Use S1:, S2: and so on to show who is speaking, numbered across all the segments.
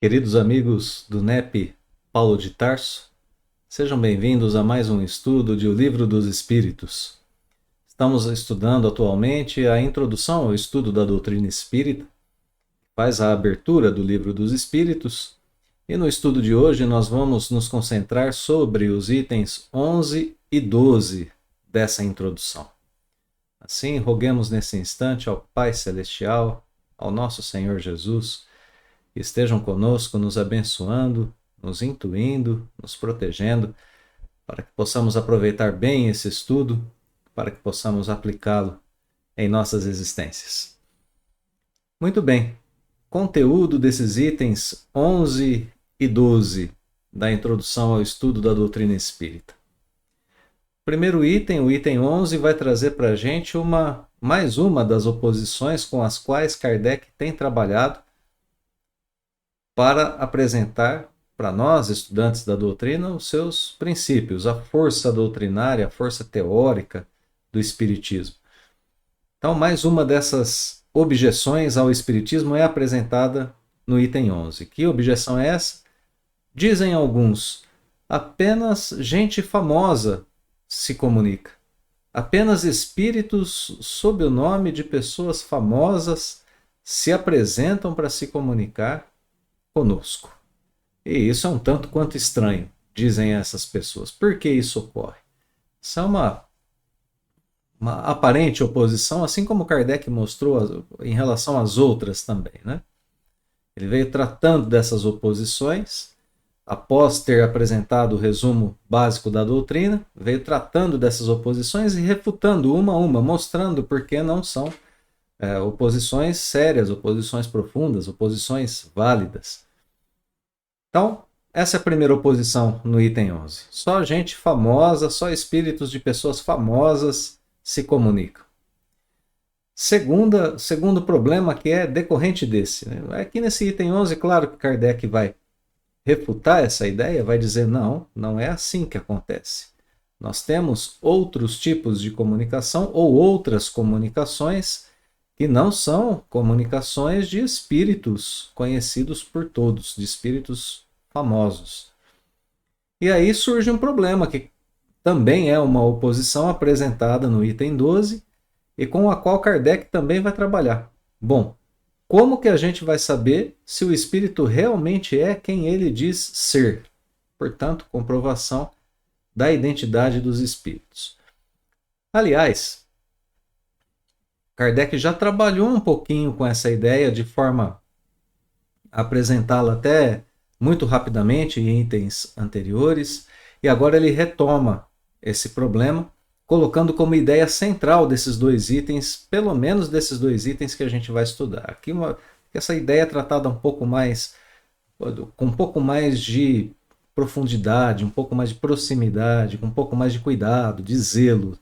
S1: Queridos amigos do NEP Paulo de Tarso, sejam bem-vindos a mais um estudo de O Livro dos Espíritos. Estamos estudando atualmente a introdução ao estudo da doutrina espírita, que faz a abertura do Livro dos Espíritos, e no estudo de hoje nós vamos nos concentrar sobre os itens 11 e 12 dessa introdução. Assim, roguemos nesse instante ao Pai Celestial, ao nosso Senhor Jesus, que estejam conosco, nos abençoando, nos intuindo, nos protegendo, para que possamos aproveitar bem esse estudo, para que possamos aplicá-lo em nossas existências. Muito bem, conteúdo desses itens 11 e 12 da introdução ao estudo da doutrina espírita. O primeiro item, o item 11, vai trazer para a gente mais uma das oposições com as quais Kardec tem trabalhado para apresentar para nós, estudantes da doutrina, os seus princípios, a força doutrinária, a força teórica do Espiritismo. Então, mais uma dessas objeções ao Espiritismo é apresentada no item 11. Que objeção é essa? Dizem alguns, apenas gente famosa se comunica. Apenas espíritos sob o nome de pessoas famosas se apresentam para se comunicar conosco. E isso é um tanto quanto estranho, dizem essas pessoas. Por que isso ocorre? Isso é uma aparente oposição, assim como Kardec mostrou em relação às outras também, né? Ele veio tratando dessas oposições, após ter apresentado o resumo básico da doutrina, veio tratando dessas oposições e refutando uma a uma, mostrando por que não são oposições sérias, oposições profundas, oposições válidas. Então, essa é a primeira oposição no item 11. Só gente famosa, só espíritos de pessoas famosas se comunicam. Segundo problema que é decorrente desse. Né? Aqui nesse item 11, claro que Kardec vai refutar essa ideia, vai dizer não é assim que acontece. Nós temos outros tipos de comunicação ou outras comunicações que não são comunicações de espíritos conhecidos por todos, de espíritos famosos. E aí surge um problema que também é uma oposição apresentada no item 12 e com a qual Kardec também vai trabalhar. Bom, como que a gente vai saber se o espírito realmente é quem ele diz ser? Portanto, comprovação da identidade dos espíritos. Aliás, Kardec já trabalhou um pouquinho com essa ideia de forma a apresentá-la até muito rapidamente em itens anteriores, e agora ele retoma esse problema, colocando como ideia central desses dois itens, pelo menos desses dois itens que a gente vai estudar. Aqui essa ideia é tratada com um pouco mais de profundidade, um pouco mais de proximidade, com um pouco mais de cuidado, de zelo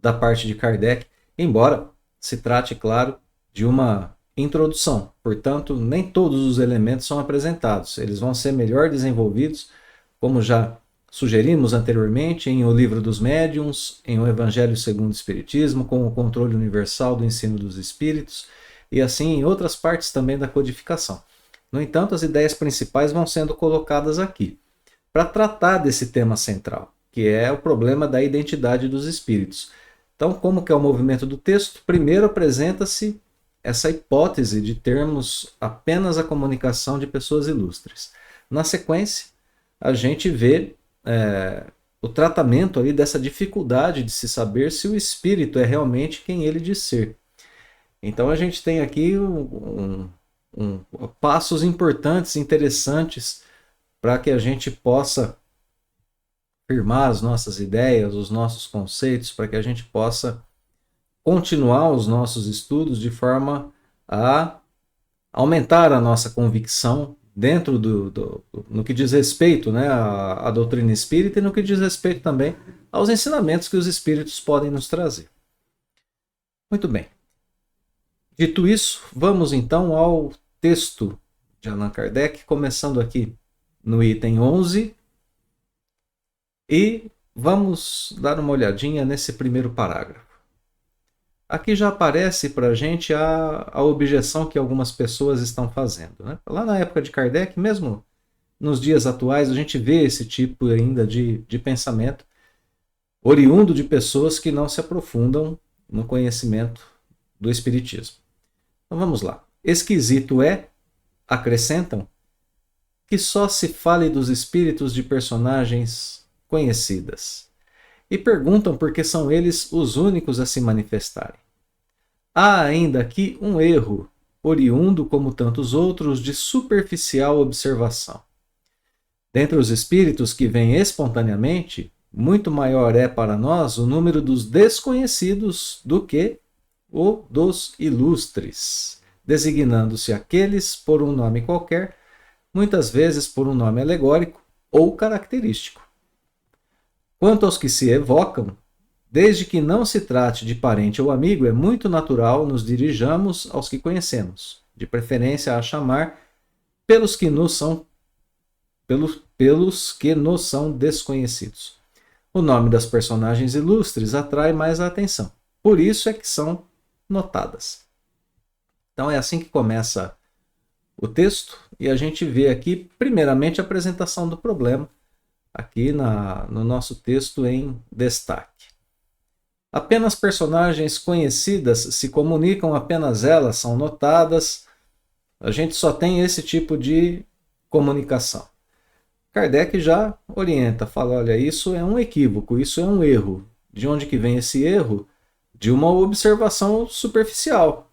S1: da parte de Kardec, embora se trate, claro, de uma introdução. Portanto, nem todos os elementos são apresentados. Eles vão ser melhor desenvolvidos, como já sugerimos anteriormente, em O Livro dos Médiuns, em O Evangelho segundo o Espiritismo, com o controle universal do ensino dos espíritos, e assim em outras partes também da codificação. No entanto, as ideias principais vão sendo colocadas aqui, para tratar desse tema central, que é o problema da identidade dos espíritos. Então, como que é o movimento do texto? Primeiro apresenta-se essa hipótese de termos apenas a comunicação de pessoas ilustres. Na sequência, a gente vê o tratamento ali dessa dificuldade de se saber se o espírito é realmente quem ele diz ser. Então a gente tem aqui passos importantes, interessantes, para que a gente possa firmar as nossas ideias, os nossos conceitos, para que a gente possa continuar os nossos estudos de forma a aumentar a nossa convicção dentro no que diz respeito, né, à doutrina espírita e no que diz respeito também aos ensinamentos que os espíritos podem nos trazer. Muito bem. Dito isso, vamos então ao texto de Allan Kardec, começando aqui no item 11, e vamos dar uma olhadinha nesse primeiro parágrafo. aqui já aparece para a gente a objeção que algumas pessoas estão fazendo, né? Lá na época de Kardec, mesmo nos dias atuais, a gente vê esse tipo ainda de pensamento oriundo de pessoas que não se aprofundam no conhecimento do Espiritismo. Então vamos lá. Esquisito é, acrescentam, que só se fale dos espíritos de personagens conhecidas. E perguntam por que são eles os únicos a se manifestarem. Há ainda aqui um erro, oriundo, como tantos outros, de superficial observação. Dentre os espíritos que vêm espontaneamente, muito maior é para nós o número dos desconhecidos do que o dos ilustres, designando-se aqueles por um nome qualquer, muitas vezes por um nome alegórico ou característico. Quanto aos que se evocam, desde que não se trate de parente ou amigo, é muito natural nos dirijamos aos que conhecemos, de preferência a chamar pelos que nos são desconhecidos. O nome das personagens ilustres atrai mais a atenção. Por isso é que são notadas. Então é assim que começa o texto e a gente vê aqui, primeiramente, a apresentação do problema, aqui no nosso texto em destaque. Apenas personagens conhecidas se comunicam, apenas elas são notadas. A gente só tem esse tipo de comunicação. Kardec já orienta, fala, olha, isso é um equívoco, isso é um erro. De onde que vem esse erro? De uma observação superficial.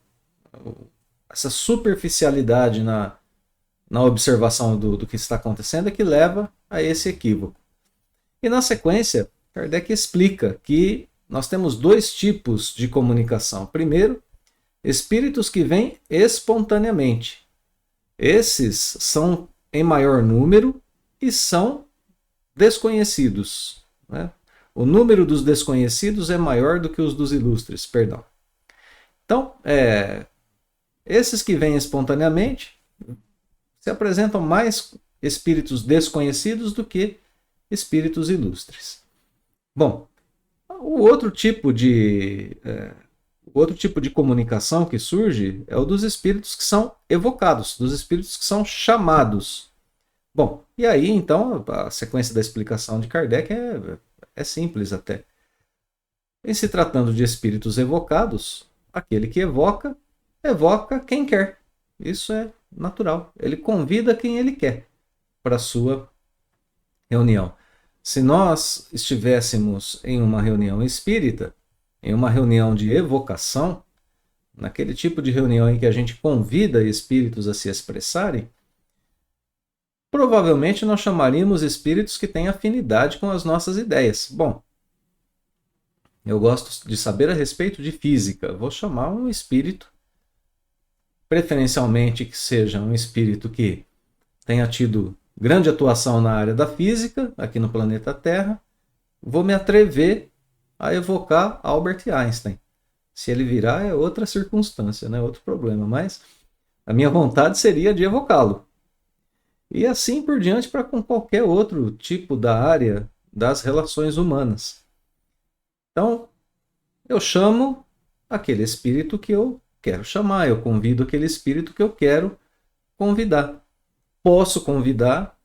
S1: Essa superficialidade na observação do que está acontecendo é que leva a esse equívoco. E na sequência, Kardec explica que nós temos dois tipos de comunicação. Primeiro, espíritos que vêm espontaneamente. Esses são em maior número e são desconhecidos, né? O número dos desconhecidos é maior do que os dos ilustres, perdão. Então, esses que vêm espontaneamente se apresentam mais espíritos desconhecidos do que espíritos ilustres. Bom, o outro tipo de comunicação que surge é o dos espíritos que são evocados, dos espíritos que são chamados. Bom, e aí então a sequência da explicação de Kardec é simples até. Em se tratando de espíritos evocados, aquele que evoca quem quer. Isso é natural. Ele convida quem ele quer para a sua reunião. Se nós estivéssemos em uma reunião espírita, em uma reunião de evocação, naquele tipo de reunião em que a gente convida espíritos a se expressarem, provavelmente nós chamaríamos espíritos que têm afinidade com as nossas ideias. Bom, eu gosto de saber a respeito de física. Vou chamar um espírito, preferencialmente que seja um espírito que tenha tido grande atuação na área da física, aqui no planeta Terra. Vou me atrever a evocar Albert Einstein. Se ele virar é outra circunstância, né? Outro problema, mas a minha vontade seria de evocá-lo. E assim por diante para com qualquer outro tipo da área das relações humanas. Então, eu chamo aquele espírito que eu quero chamar, eu convido aquele espírito que eu quero convidar. Posso convidar,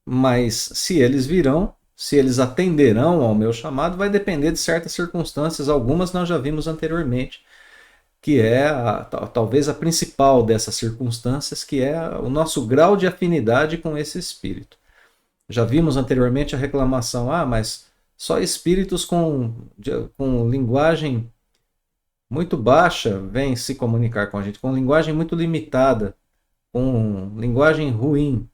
S1: mas se eles virão, se eles atenderão ao meu chamado, vai depender de certas circunstâncias, algumas nós já vimos anteriormente, que é talvez a principal dessas circunstâncias, que é o nosso grau de afinidade com esse espírito. Já vimos anteriormente a reclamação, mas só espíritos com linguagem muito baixa vêm se comunicar com a gente, com linguagem muito limitada, com linguagem ruim,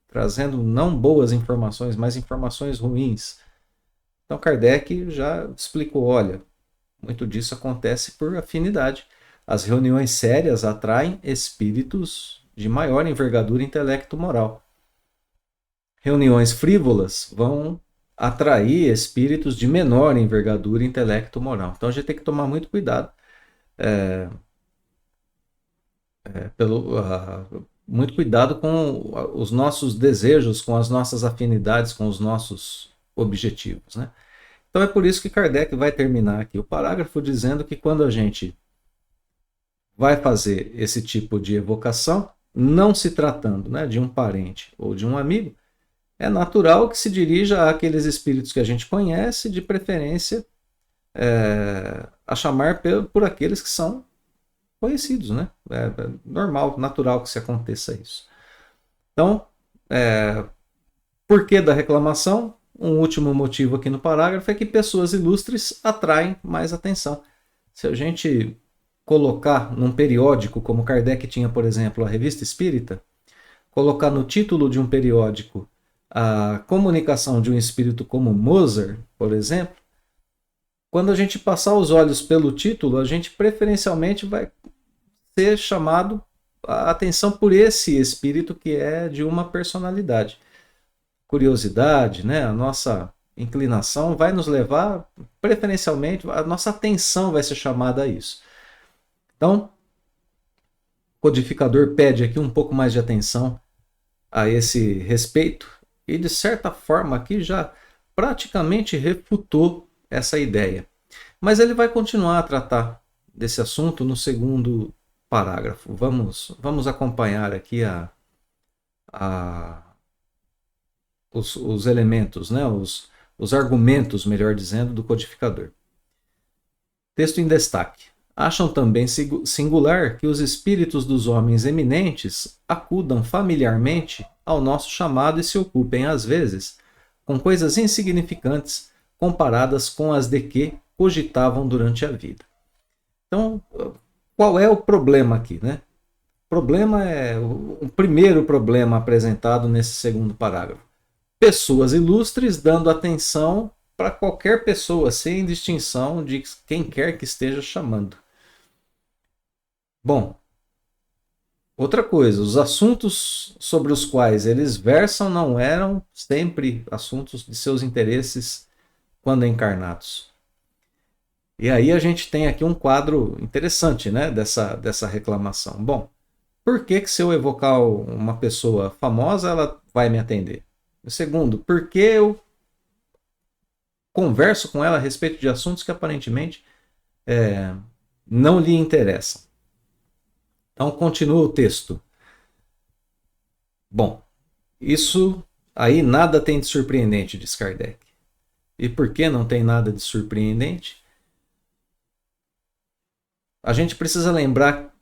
S1: trazendo não boas informações, mas informações ruins. Então Kardec já explicou, olha, muito disso acontece por afinidade. As reuniões sérias atraem espíritos de maior envergadura intelecto-moral. Reuniões frívolas vão atrair espíritos de menor envergadura intelecto-moral. Então a gente tem que tomar muito cuidado. Muito cuidado com os nossos desejos, com as nossas afinidades, com os nossos objetivos, né? Então é por isso que Kardec vai terminar aqui o parágrafo dizendo que quando a gente vai fazer esse tipo de evocação, não se tratando, né, de um parente ou de um amigo, é natural que se dirija àqueles espíritos que a gente conhece, de preferência a chamar por aqueles que são conhecidos, né? É normal, natural que se aconteça isso. Então, por que da reclamação? Um último motivo aqui no parágrafo é que pessoas ilustres atraem mais atenção. Se a gente colocar num periódico, como Kardec tinha, por exemplo, a Revista Espírita, colocar no título de um periódico a comunicação de um espírito como Mozart, por exemplo, quando a gente passar os olhos pelo título, a gente preferencialmente vai ser chamado a atenção por esse espírito que é de uma personalidade. Curiosidade, né? A nossa inclinação vai nos levar, preferencialmente, a nossa atenção vai ser chamada a isso. Então, o codificador pede aqui um pouco mais de atenção a esse respeito e, de certa forma, aqui já praticamente refutou essa ideia. Mas ele vai continuar a tratar desse assunto no segundo parágrafo. Vamos acompanhar aqui os elementos, né? os argumentos, melhor dizendo, do codificador. Texto em destaque. Acham também singular que os espíritos dos homens eminentes acudam familiarmente ao nosso chamado e se ocupem, às vezes, com coisas insignificantes comparadas com as de que cogitavam durante a vida. Então, qual é o problema aqui, né? O problema é o primeiro problema apresentado nesse segundo parágrafo. Pessoas ilustres dando atenção para qualquer pessoa, sem distinção de quem quer que esteja chamando. Bom, outra coisa, os assuntos sobre os quais eles versam não eram sempre assuntos de seus interesses quando encarnados. E aí a gente tem aqui um quadro interessante, né, dessa reclamação. Bom, por que se eu evocar uma pessoa famosa, ela vai me atender? Segundo, por que eu converso com ela a respeito de assuntos que aparentemente não lhe interessam? Então, continua o texto. Bom, isso aí nada tem de surpreendente, diz Kardec. E por que não tem nada de surpreendente? A gente precisa lembrar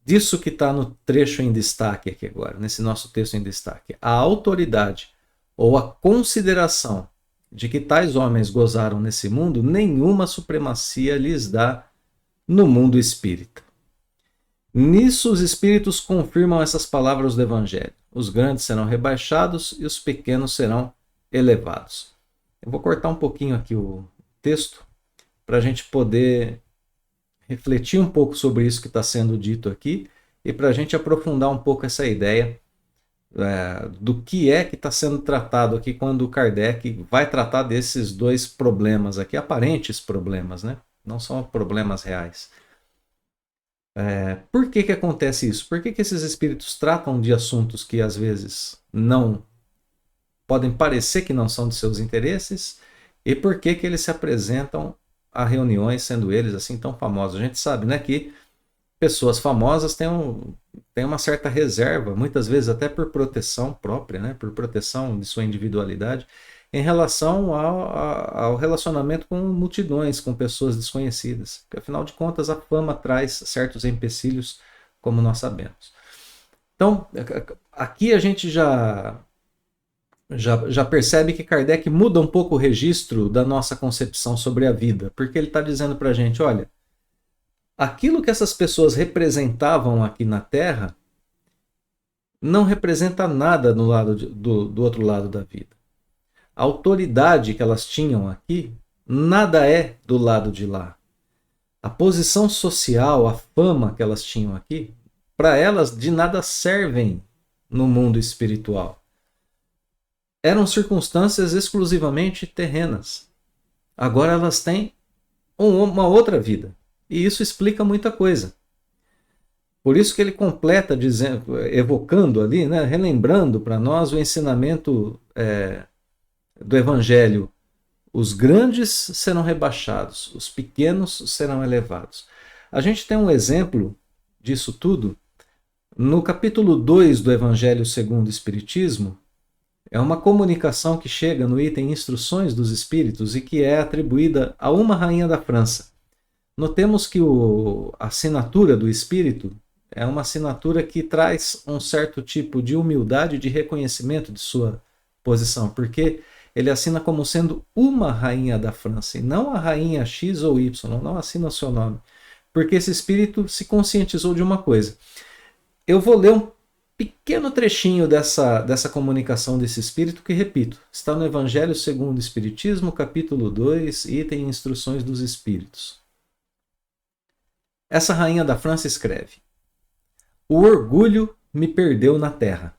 S1: disso que está no trecho em destaque aqui agora, nesse nosso texto em destaque. A autoridade ou a consideração de que tais homens gozaram nesse mundo, nenhuma supremacia lhes dá no mundo espírita. Nisso os espíritos confirmam essas palavras do Evangelho. Os grandes serão rebaixados e os pequenos serão elevados. Eu vou cortar um pouquinho aqui o texto para a gente poder refletir um pouco sobre isso que está sendo dito aqui e para a gente aprofundar um pouco essa ideia do que é que está sendo tratado aqui quando Kardec vai tratar desses dois problemas aqui, aparentes problemas, né? Não são problemas reais. Por que acontece isso? Por que esses espíritos tratam de assuntos que às vezes não podem parecer que não são de seus interesses? E por que eles se apresentam a reuniões, sendo eles assim tão famosos? A gente sabe, né, que pessoas famosas têm uma certa reserva, muitas vezes até por proteção própria, né, por proteção de sua individualidade, em relação ao relacionamento com multidões, com pessoas desconhecidas. Porque, afinal de contas, a fama traz certos empecilhos, como nós sabemos. Então, aqui a gente já percebe que Kardec muda um pouco o registro da nossa concepção sobre a vida, porque ele está dizendo para a gente, olha, aquilo que essas pessoas representavam aqui na Terra não representa nada no lado do outro lado da vida. A autoridade que elas tinham aqui, nada é do lado de lá. A posição social, a fama que elas tinham aqui, para elas de nada servem no mundo espiritual. Eram circunstâncias exclusivamente terrenas. Agora elas têm uma outra vida. E isso explica muita coisa. Por isso que ele completa evocando ali, né, relembrando para nós o ensinamento do Evangelho, Os grandes serão rebaixados, os pequenos serão elevados. A gente tem um exemplo disso tudo no capítulo 2 do Evangelho segundo o Espiritismo. É uma comunicação que chega no item Instruções dos Espíritos e que é atribuída a uma rainha da França. Notemos que a assinatura do Espírito é uma assinatura que traz um certo tipo de humildade e de reconhecimento de sua posição, porque ele assina como sendo uma rainha da França, e não a rainha X ou Y, não assina o seu nome, porque esse Espírito se conscientizou de uma coisa. Eu vou ler um pequeno trechinho dessa comunicação desse Espírito, que, repito, está no Evangelho segundo o Espiritismo, capítulo 2, item Instruções dos Espíritos. Essa rainha da França escreve: o orgulho me perdeu na terra.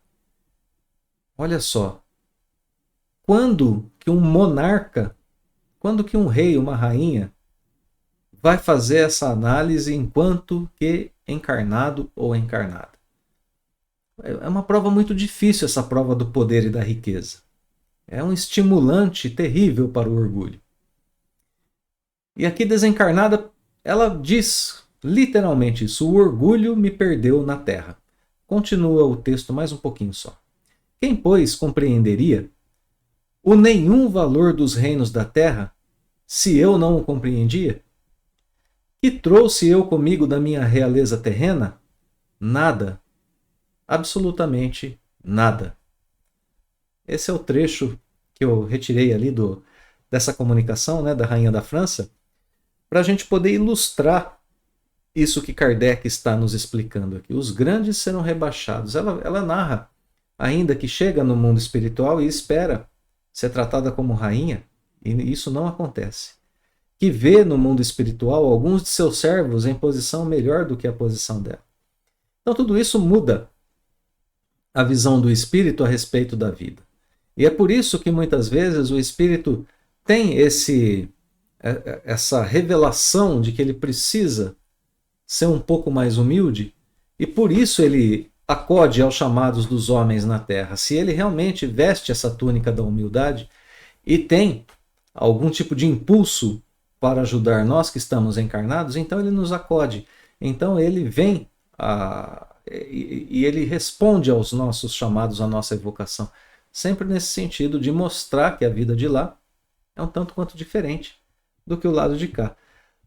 S1: Olha só, quando que um monarca, quando que um rei, uma rainha, vai fazer essa análise enquanto que encarnado ou encarnada? É uma prova muito difícil, essa prova do poder e da riqueza. É um estimulante terrível para o orgulho. E aqui, desencarnada, ela diz literalmente isso: o orgulho me perdeu na terra. Continua o texto mais um pouquinho só. Quem, pois, compreenderia o nenhum valor dos reinos da terra, se eu não o compreendia? Que trouxe eu comigo da minha realeza terrena? Nada. Absolutamente nada. Esse é o trecho que eu retirei ali dessa comunicação, né, da Rainha da França, para a gente poder ilustrar isso que Kardec está nos explicando aqui. Os grandes serão rebaixados. Ela narra ainda que chega no mundo espiritual e espera ser tratada como rainha, e isso não acontece. Que vê no mundo espiritual alguns de seus servos em posição melhor do que a posição dela. Então tudo isso muda a visão do espírito a respeito da vida. E é por isso que muitas vezes o espírito tem essa revelação de que ele precisa ser um pouco mais humilde, e por isso ele acode aos chamados dos homens na terra. Se ele realmente veste essa túnica da humildade e tem algum tipo de impulso para ajudar nós que estamos encarnados, então ele nos acode. Então ele vem e ele responde aos nossos chamados, à nossa evocação, sempre nesse sentido de mostrar que a vida de lá é um tanto quanto diferente do que o lado de cá.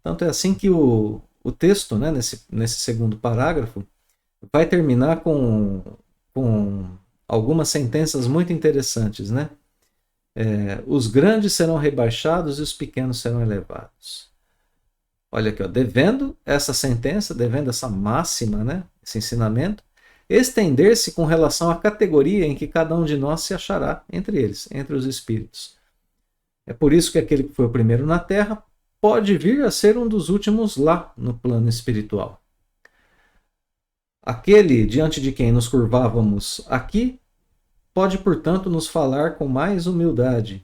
S1: Tanto é assim que o texto, né, nesse segundo parágrafo, vai terminar com algumas sentenças muito interessantes, né? Os grandes serão rebaixados e os pequenos serão elevados. Olha aqui, ó, devendo essa sentença, devendo essa máxima, né, esse ensinamento, estender-se com relação à categoria em que cada um de nós se achará entre eles, entre os espíritos. É por isso que aquele que foi o primeiro na Terra pode vir a ser um dos últimos lá no plano espiritual. Aquele diante de quem nos curvávamos aqui pode, portanto, nos falar com mais humildade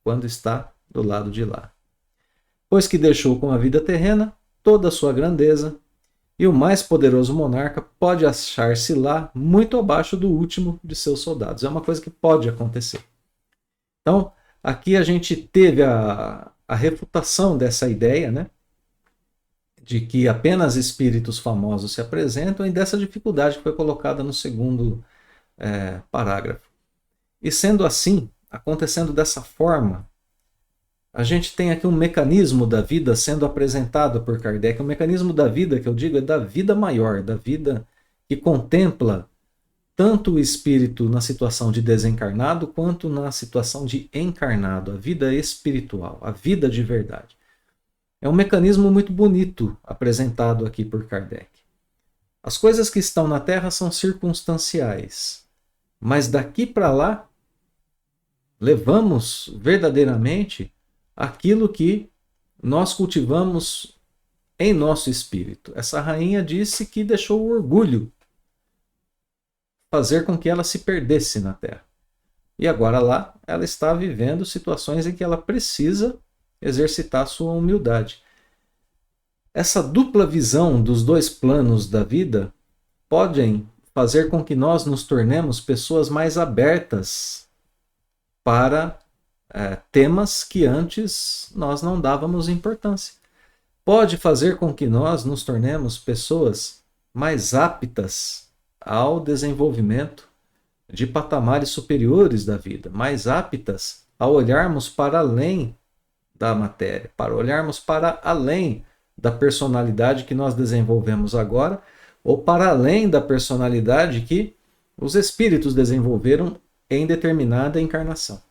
S1: quando está do lado de lá, pois que deixou com a vida terrena toda a sua grandeza, e o mais poderoso monarca pode achar-se lá muito abaixo do último de seus soldados. É uma coisa que pode acontecer. Então, aqui a gente teve a refutação dessa ideia, né, de que apenas espíritos famosos se apresentam, e dessa dificuldade que foi colocada no segundo parágrafo. E sendo assim, acontecendo dessa forma, a gente tem aqui um mecanismo da vida sendo apresentado por Kardec. O mecanismo da vida, que eu digo, é da vida maior, da vida que contempla tanto o espírito na situação de desencarnado quanto na situação de encarnado, a vida espiritual, a vida de verdade. É um mecanismo muito bonito apresentado aqui por Kardec. As coisas que estão na Terra são circunstanciais, mas daqui para lá levamos verdadeiramente aquilo que nós cultivamos em nosso espírito. Essa rainha disse que deixou o orgulho fazer com que ela se perdesse na Terra. E agora lá ela está vivendo situações em que ela precisa exercitar sua humildade. Essa dupla visão dos dois planos da vida podem fazer com que nós nos tornemos pessoas mais abertas para temas que antes nós não dávamos importância. Pode fazer com que nós nos tornemos pessoas mais aptas ao desenvolvimento de patamares superiores da vida, mais aptas a olharmos para além da matéria, para olharmos para além da personalidade que nós desenvolvemos agora, ou para além da personalidade que os espíritos desenvolveram em determinada encarnação.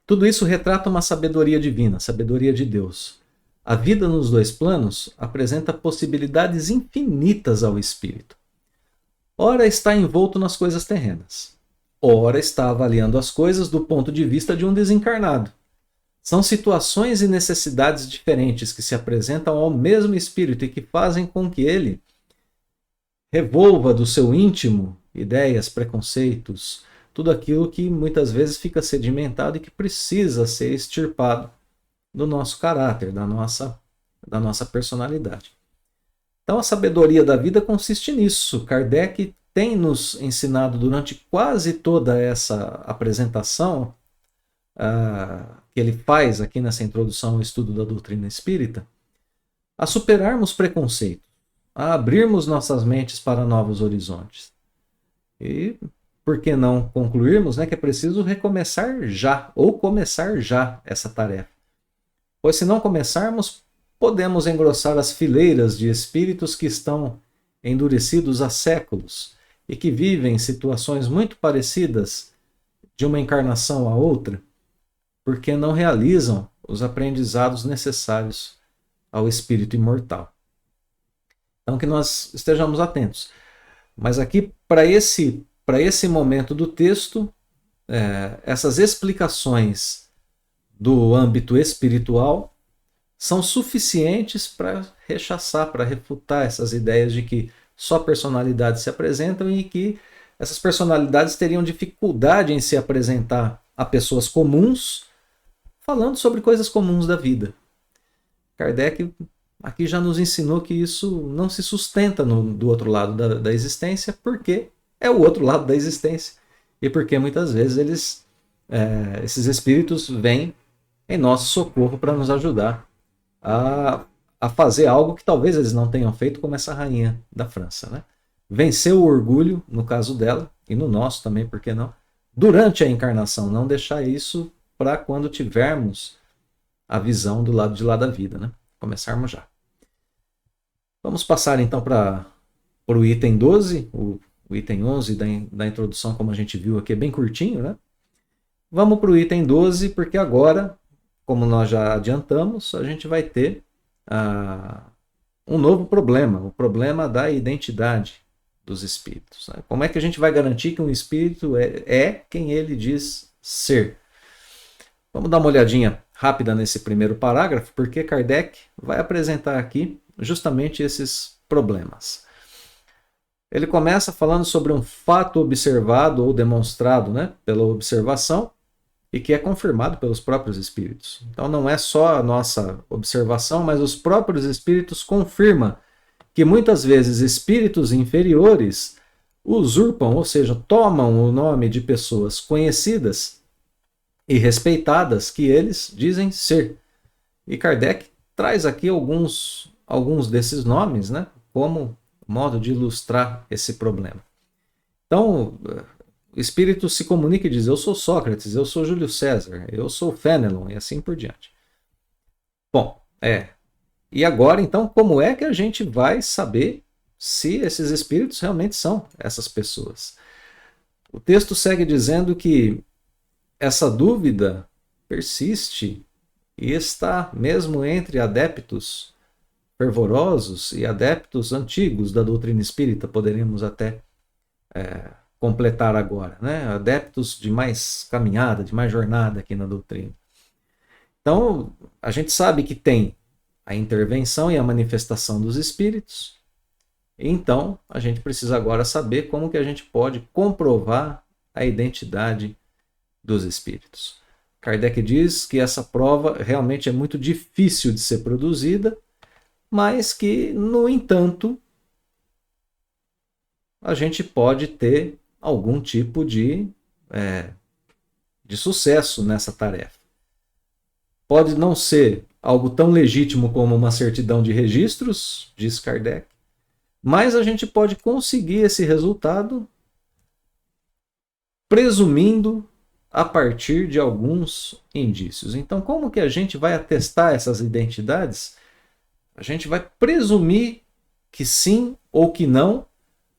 S1: Tudo isso retrata uma sabedoria divina, sabedoria de Deus. A vida nos dois planos apresenta possibilidades infinitas ao espírito. Ora está envolto nas coisas terrenas, ora está avaliando as coisas do ponto de vista de um desencarnado. São situações e necessidades diferentes que se apresentam ao mesmo espírito e que fazem com que ele revolva do seu íntimo ideias, preconceitos, tudo aquilo que muitas vezes fica sedimentado e que precisa ser extirpado do nosso caráter, da nossa personalidade. Então a sabedoria da vida consiste nisso. Kardec tem nos ensinado durante quase toda essa apresentação que ele faz aqui nessa introdução ao estudo da doutrina espírita, a superarmos preconceitos, a abrirmos nossas mentes para novos horizontes. E por que não concluirmos, que é preciso recomeçar já, ou começar já essa tarefa. Pois se não começarmos, podemos engrossar as fileiras de espíritos que estão endurecidos há séculos e que vivem situações muito parecidas de uma encarnação a outra, porque não realizam os aprendizados necessários ao espírito imortal. Então que nós estejamos atentos. Mas aqui, para esse momento do texto, essas explicações do âmbito espiritual são suficientes para rechaçar, para refutar essas ideias de que só personalidades se apresentam e que essas personalidades teriam dificuldade em se apresentar a pessoas comuns, falando sobre coisas comuns da vida. Kardec aqui já nos ensinou que isso não se sustenta do outro lado da existência, porque é o outro lado da existência. E porque muitas vezes esses espíritos vêm em nosso socorro para nos ajudar a fazer algo que talvez eles não tenham feito, como essa rainha da França. Né? Vencer o orgulho, no caso dela, e no nosso também, por que não? Durante a encarnação, não deixar isso para quando tivermos a visão do lado de lá da vida. Né? Começarmos já. Vamos passar então para o item 12, o item 11 da introdução, como a gente viu aqui, é bem curtinho, né? Vamos para o item 12, porque agora, como nós já adiantamos, a gente vai ter um novo problema, o problema da identidade dos espíritos. Né? Como é que a gente vai garantir que um espírito é quem ele diz ser? Vamos dar uma olhadinha rápida nesse primeiro parágrafo, porque Kardec vai apresentar aqui justamente esses problemas. Ele começa falando sobre um fato observado ou demonstrado, pela observação e que é confirmado pelos próprios espíritos. Então não é só a nossa observação, mas os próprios espíritos confirmam que muitas vezes espíritos inferiores usurpam, ou seja, tomam o nome de pessoas conhecidas e respeitadas que eles dizem ser. E Kardec traz aqui alguns desses nomes, como modo de ilustrar esse problema. Então, o espírito se comunica e diz: eu sou Sócrates, eu sou Júlio César, eu sou Fénelon, e assim por diante. Bom, e agora, então, como é que a gente vai saber se esses espíritos realmente são essas pessoas? O texto segue dizendo que essa dúvida persiste e está mesmo entre adeptos fervorosos e adeptos antigos da doutrina espírita, poderíamos até completar agora, adeptos de mais caminhada, de mais jornada aqui na doutrina. Então, a gente sabe que tem a intervenção e a manifestação dos espíritos, então a gente precisa agora saber como que a gente pode comprovar a identidade dos espíritos. Kardec diz que essa prova realmente é muito difícil de ser produzida, mas que, no entanto, a gente pode ter algum tipo de de sucesso nessa tarefa. Pode não ser algo tão legítimo como uma certidão de registros, diz Kardec, mas a gente pode conseguir esse resultado presumindo a partir de alguns indícios. Então, como que a gente vai atestar essas identidades? A gente vai presumir que sim ou que não,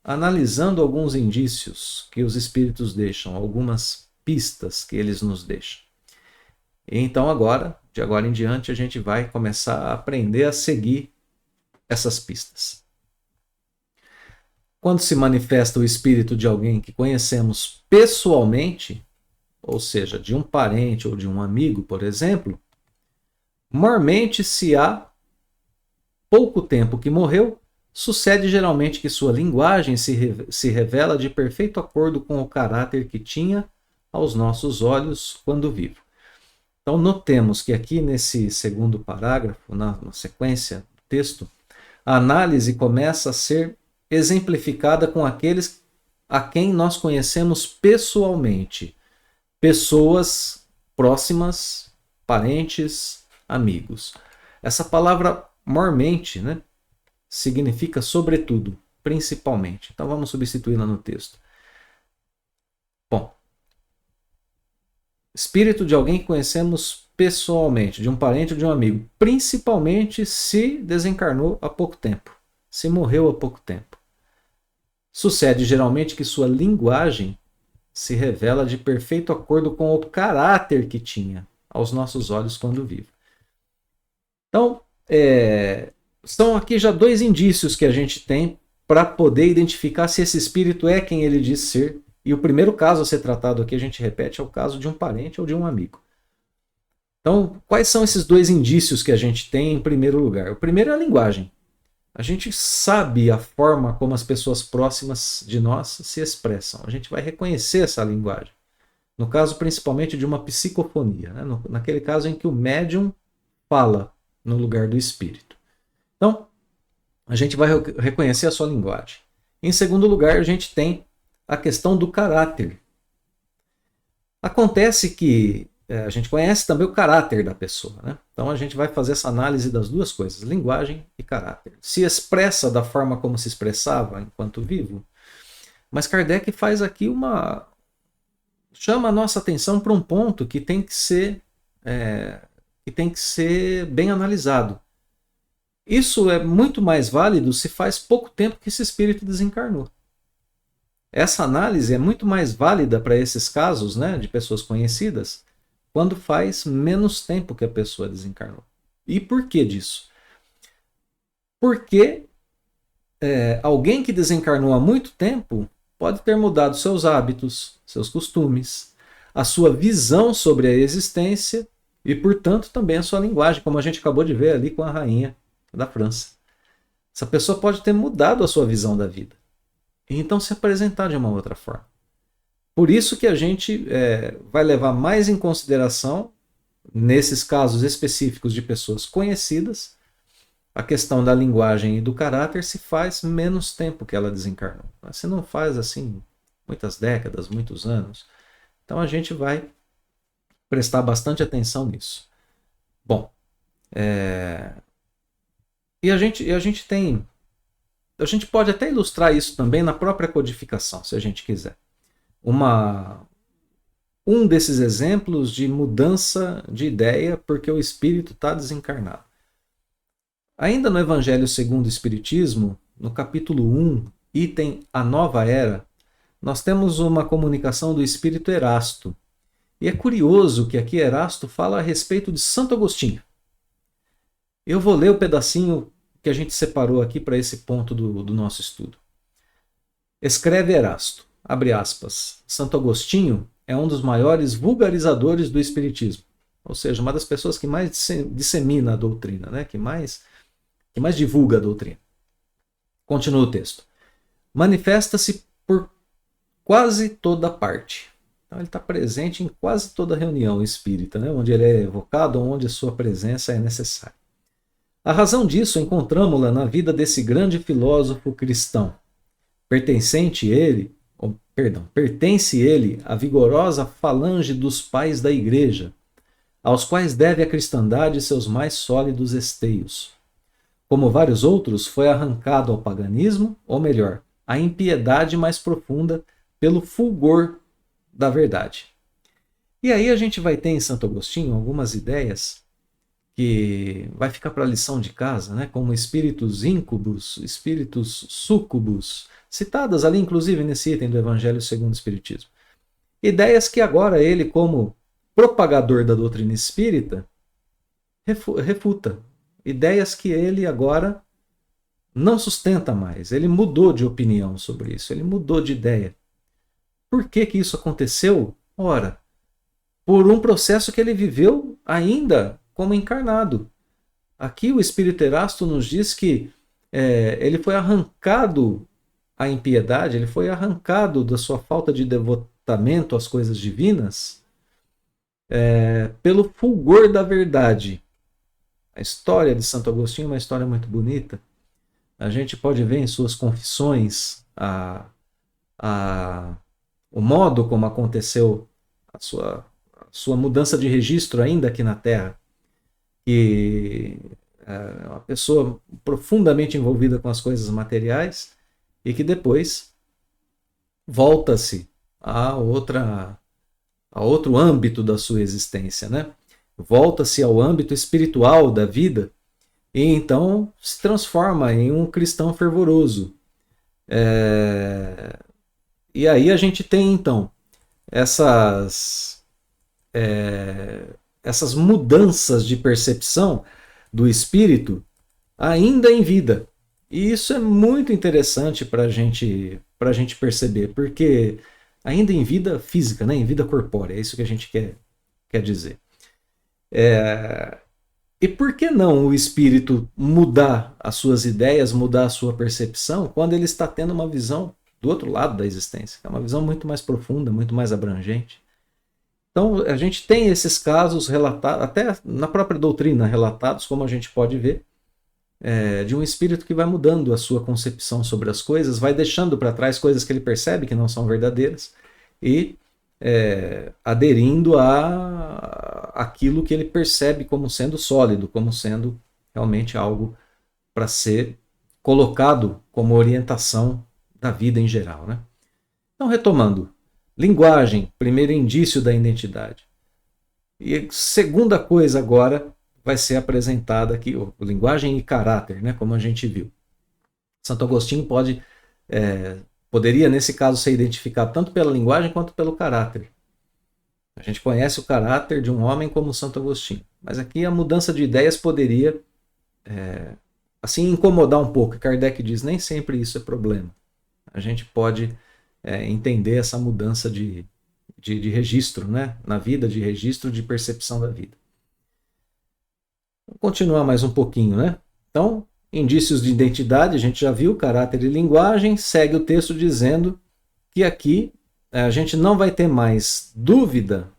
S1: analisando alguns indícios que os espíritos deixam, algumas pistas que eles nos deixam. E então agora, de agora em diante, a gente vai começar a aprender a seguir essas pistas. Quando se manifesta o espírito de alguém que conhecemos pessoalmente, ou seja, de um parente ou de um amigo, por exemplo, mormente, se há pouco tempo que morreu, sucede geralmente que sua linguagem se revela de perfeito acordo com o caráter que tinha aos nossos olhos quando vivo. Então, notemos que aqui nesse segundo parágrafo, na sequência do texto, a análise começa a ser exemplificada com aqueles a quem nós conhecemos pessoalmente. Pessoas próximas, parentes, amigos. Essa palavra mormente, né, significa sobretudo, principalmente. Então vamos substituí-la no texto. Bom, espírito de alguém que conhecemos pessoalmente, de um parente ou de um amigo, principalmente se desencarnou há pouco tempo, se morreu há pouco tempo. Sucede geralmente que sua linguagem se revela de perfeito acordo com o caráter que tinha aos nossos olhos quando vivo. Então, são aqui já dois indícios que a gente tem para poder identificar se esse espírito é quem ele diz ser. E o primeiro caso a ser tratado aqui, a gente repete, é o caso de um parente ou de um amigo. Então, quais são esses dois indícios que a gente tem em primeiro lugar? O primeiro é a linguagem. A gente sabe a forma como as pessoas próximas de nós se expressam. A gente vai reconhecer essa linguagem. No caso, principalmente, de uma psicofonia. Né? Naquele caso em que o médium fala no lugar do espírito. Então, a gente vai reconhecer a sua linguagem. Em segundo lugar, a gente tem a questão do caráter. Acontece que a gente conhece também o caráter da pessoa. Né? Então a gente vai fazer essa análise das duas coisas, linguagem e caráter. Se expressa da forma como se expressava enquanto vivo, mas Kardec faz aqui chama a nossa atenção para um ponto que tem que ser bem analisado. Isso é muito mais válido se faz pouco tempo que esse espírito desencarnou. Essa análise é muito mais válida para esses casos, né, de pessoas conhecidas, quando faz menos tempo que a pessoa desencarnou. E por que disso? Porque alguém que desencarnou há muito tempo pode ter mudado seus hábitos, seus costumes, a sua visão sobre a existência e, portanto, também a sua linguagem, como a gente acabou de ver ali com a rainha da França. Essa pessoa pode ter mudado a sua visão da vida e então se apresentar de uma outra forma. Por isso que a gente vai levar mais em consideração, nesses casos específicos de pessoas conhecidas, a questão da linguagem e do caráter se faz menos tempo que ela desencarnou. Se não faz assim muitas décadas, muitos anos, então a gente vai prestar bastante atenção nisso. Bom, e a gente pode até ilustrar isso também na própria codificação, se a gente quiser. Um desses exemplos de mudança de ideia porque o espírito está desencarnado. Ainda no Evangelho segundo o Espiritismo, no capítulo 1, item A Nova Era, nós temos uma comunicação do espírito Erasto. E é curioso que aqui Erasto fala a respeito de Santo Agostinho. Eu vou ler o pedacinho que a gente separou aqui para esse ponto do nosso estudo. Escreve Erasto. Abre aspas, Santo Agostinho é um dos maiores vulgarizadores do Espiritismo, ou seja, uma das pessoas que mais dissemina a doutrina, né? que mais divulga a doutrina. Continua o texto. Manifesta-se por quase toda parte. Então ele está presente em quase toda reunião espírita, né? Onde ele é evocado, onde a sua presença é necessária. A razão disso encontramos-la na vida desse grande filósofo cristão, pertencente ele, pertence ele à vigorosa falange dos pais da Igreja, aos quais deve a cristandade seus mais sólidos esteios. Como vários outros, foi arrancado ao paganismo, ou melhor, à impiedade mais profunda, pelo fulgor da verdade. E aí a gente vai ter em Santo Agostinho algumas ideias que vai ficar para a lição de casa, né? Como espíritos íncubos, espíritos súcubos, citadas ali inclusive nesse item do Evangelho segundo o Espiritismo. Ideias que agora ele, como propagador da doutrina espírita, refuta. Ideias que ele agora não sustenta mais. Ele mudou de opinião sobre isso, ele mudou de ideia. Por que que isso aconteceu? Ora, por um processo que ele viveu ainda como encarnado. Aqui o Espírito Erasto nos diz que ele foi arrancado à impiedade, ele foi arrancado da sua falta de devotamento às coisas divinas pelo fulgor da verdade. A história de Santo Agostinho é uma história muito bonita. A gente pode ver em suas confissões o modo como aconteceu a sua mudança de registro ainda aqui na Terra. Que é uma pessoa profundamente envolvida com as coisas materiais e que depois volta-se a outro âmbito da sua existência, né? Volta-se ao âmbito espiritual da vida e então se transforma em um cristão fervoroso. E aí a gente tem então essas mudanças de percepção do espírito ainda em vida. E isso é muito interessante para a gente perceber, porque ainda em vida física, né? Em vida corpórea, é isso que a gente quer dizer. E por que não o espírito mudar as suas ideias, mudar a sua percepção, quando ele está tendo uma visão do outro lado da existência, que é uma visão muito mais profunda, muito mais abrangente? Então, a gente tem esses casos relatados, até na própria doutrina relatados, como a gente pode ver, de um espírito que vai mudando a sua concepção sobre as coisas, vai deixando para trás coisas que ele percebe que não são verdadeiras e aderindo àquilo que ele percebe como sendo sólido, como sendo realmente algo para ser colocado como orientação da vida em geral, né? Então, retomando. Linguagem, primeiro indício da identidade. E segunda coisa agora vai ser apresentada aqui, linguagem e caráter, né, como a gente viu. Santo Agostinho poderia, nesse caso, ser identificado tanto pela linguagem quanto pelo caráter. A gente conhece o caráter de um homem como Santo Agostinho. Mas aqui a mudança de ideias poderia assim incomodar um pouco. Kardec diz, nem sempre isso é problema. A gente pode entender essa mudança de registro, né? Na vida, de registro de percepção da vida. Vamos continuar mais um pouquinho, né? Então, indícios de identidade, a gente já viu, caráter e linguagem, segue o texto dizendo que aqui a gente não vai ter mais dúvida,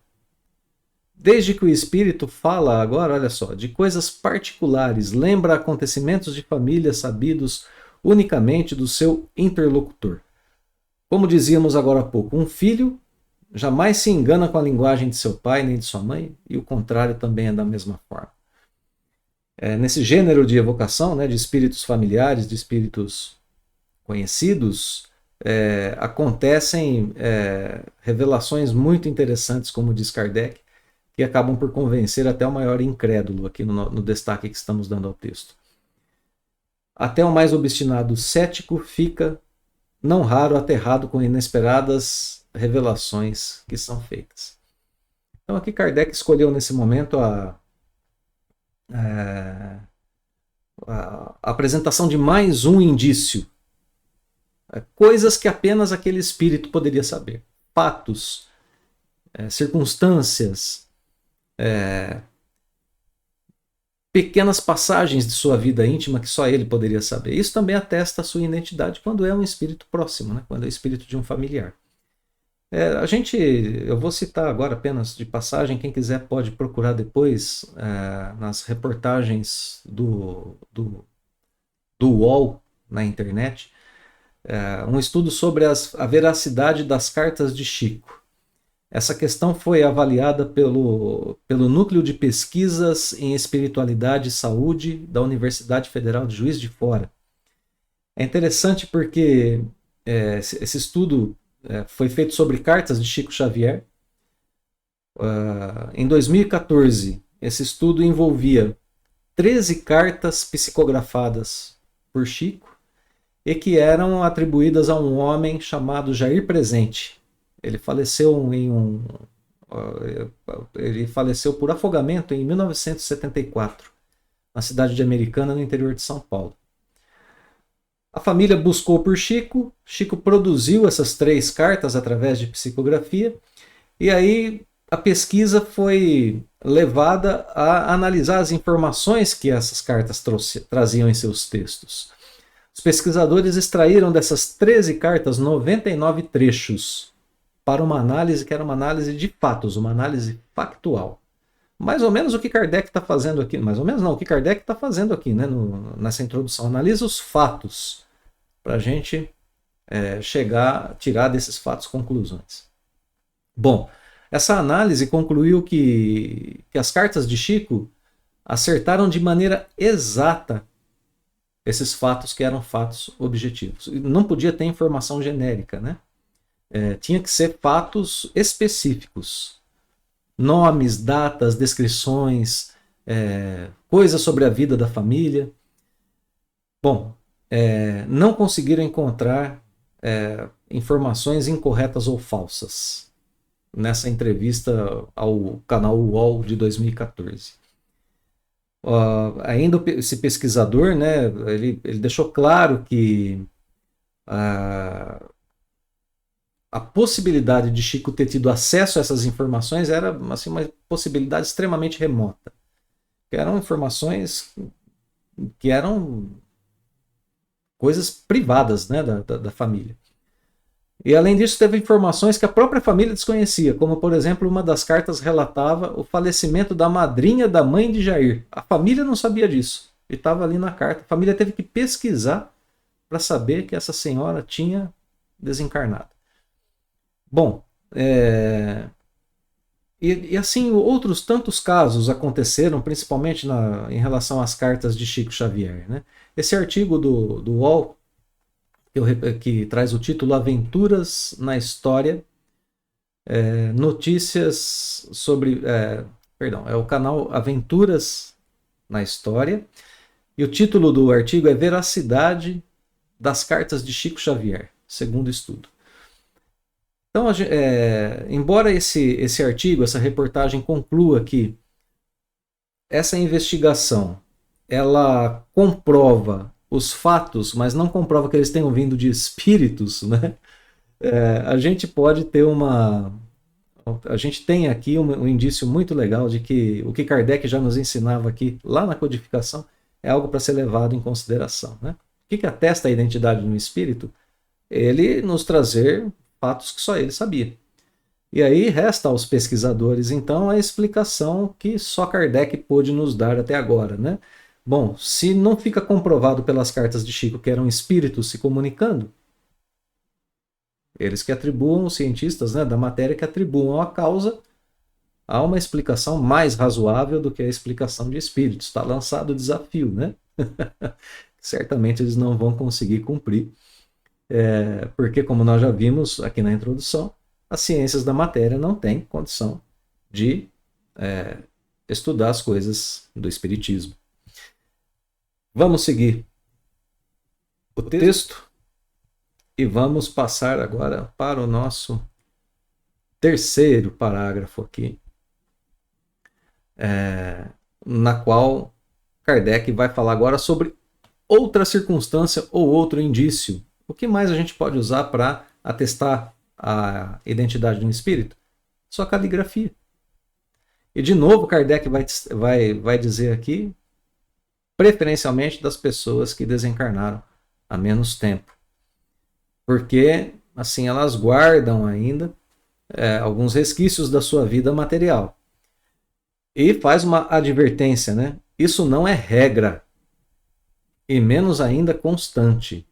S1: desde que o espírito fala agora, olha só, de coisas particulares, lembra acontecimentos de família sabidos unicamente do seu interlocutor. Como dizíamos agora há pouco, um filho jamais se engana com a linguagem de seu pai nem de sua mãe, e o contrário também é da mesma forma. Nesse gênero de evocação, né, de espíritos familiares, de espíritos conhecidos, acontecem revelações muito interessantes, como diz Kardec, que acabam por convencer até o maior incrédulo, aqui no destaque que estamos dando ao texto. Até o mais obstinado cético fica, não raro, aterrado com inesperadas revelações que são feitas. Então aqui Kardec escolheu nesse momento a apresentação de mais um indício. Coisas que apenas aquele espírito poderia saber. Fatos, circunstâncias, pequenas passagens de sua vida íntima que só ele poderia saber. Isso também atesta a sua identidade quando é um espírito próximo, né? Quando é o espírito de um familiar. Eu vou citar agora apenas de passagem, quem quiser pode procurar depois nas reportagens do UOL na internet. um estudo sobre a veracidade das cartas de Chico. Essa questão foi avaliada pelo Núcleo de Pesquisas em Espiritualidade e Saúde da Universidade Federal de Juiz de Fora. É interessante porque esse estudo foi feito sobre cartas de Chico Xavier. Em 2014, esse estudo envolvia 13 cartas psicografadas por Chico e que eram atribuídas a um homem chamado Jair Presente. Ele faleceu ele faleceu por afogamento em 1974, na cidade de Americana, no interior de São Paulo. A família buscou por Chico, Chico produziu essas 3 cartas através de psicografia, e aí a pesquisa foi levada a analisar as informações que essas cartas traziam em seus textos. Os pesquisadores extraíram dessas 13 cartas 99 trechos para uma análise que era uma análise de fatos, uma análise factual. Mais ou menos o que Kardec está fazendo aqui, mais ou menos não, o que Kardec está fazendo aqui, né, nessa introdução. Analisa os fatos para a gente tirar desses fatos conclusões. Bom, essa análise concluiu que as cartas de Chico acertaram de maneira exata esses fatos que eram fatos objetivos. Não podia ter informação genérica, né? Tinha que ser fatos específicos. Nomes, datas, descrições, coisas sobre a vida da família. Bom, não conseguiram encontrar informações incorretas ou falsas nessa entrevista ao canal UOL de 2014. Ainda esse pesquisador, né, ele deixou claro que a possibilidade de Chico ter tido acesso a essas informações era assim, uma possibilidade extremamente remota. Eram informações que eram coisas privadas, né, da família. E além disso, teve informações que a própria família desconhecia, como por exemplo, uma das cartas relatava o falecimento da madrinha da mãe de Jair. A família não sabia disso, e estava ali na carta. A família teve que pesquisar para saber que essa senhora tinha desencarnado. Bom, e assim, outros tantos casos aconteceram, principalmente em relação às cartas de Chico Xavier, né? Esse artigo do UOL, que traz o título Aventuras na História, notícias sobre... é o canal Aventuras na História, e o título do artigo é Veracidade das Cartas de Chico Xavier, segundo estudo. Então, embora esse artigo, essa reportagem conclua que essa investigação ela comprova os fatos, mas não comprova que eles tenham vindo de espíritos, né? A gente pode ter a gente tem aqui um indício muito legal de que o que Kardec já nos ensinava aqui, lá na codificação, é algo para ser levado em consideração, né? O que atesta a identidade de um espírito? Ele nos trazer fatos que só ele sabia. E aí resta aos pesquisadores, então, a explicação que só Kardec pôde nos dar até agora, né? Bom, se não fica comprovado pelas cartas de Chico que eram espíritos se comunicando, eles que atribuam, os cientistas, né, da matéria, que atribuam a causa a uma explicação mais razoável do que a explicação de espíritos. Está lançado o desafio, né? Certamente eles não vão conseguir cumprir, porque, como nós já vimos aqui na introdução, as ciências da matéria não têm condição de estudar as coisas do espiritismo. Vamos seguir o texto e vamos passar agora para o nosso terceiro parágrafo aqui, na qual Kardec vai falar agora sobre outra circunstância ou outro indício. O que mais a gente pode usar para atestar a identidade de um espírito? Só caligrafia. E de novo Kardec vai dizer aqui, preferencialmente das pessoas que desencarnaram há menos tempo. Porque assim elas guardam ainda alguns resquícios da sua vida material. E faz uma advertência, né? Isso não é regra, e menos ainda constante.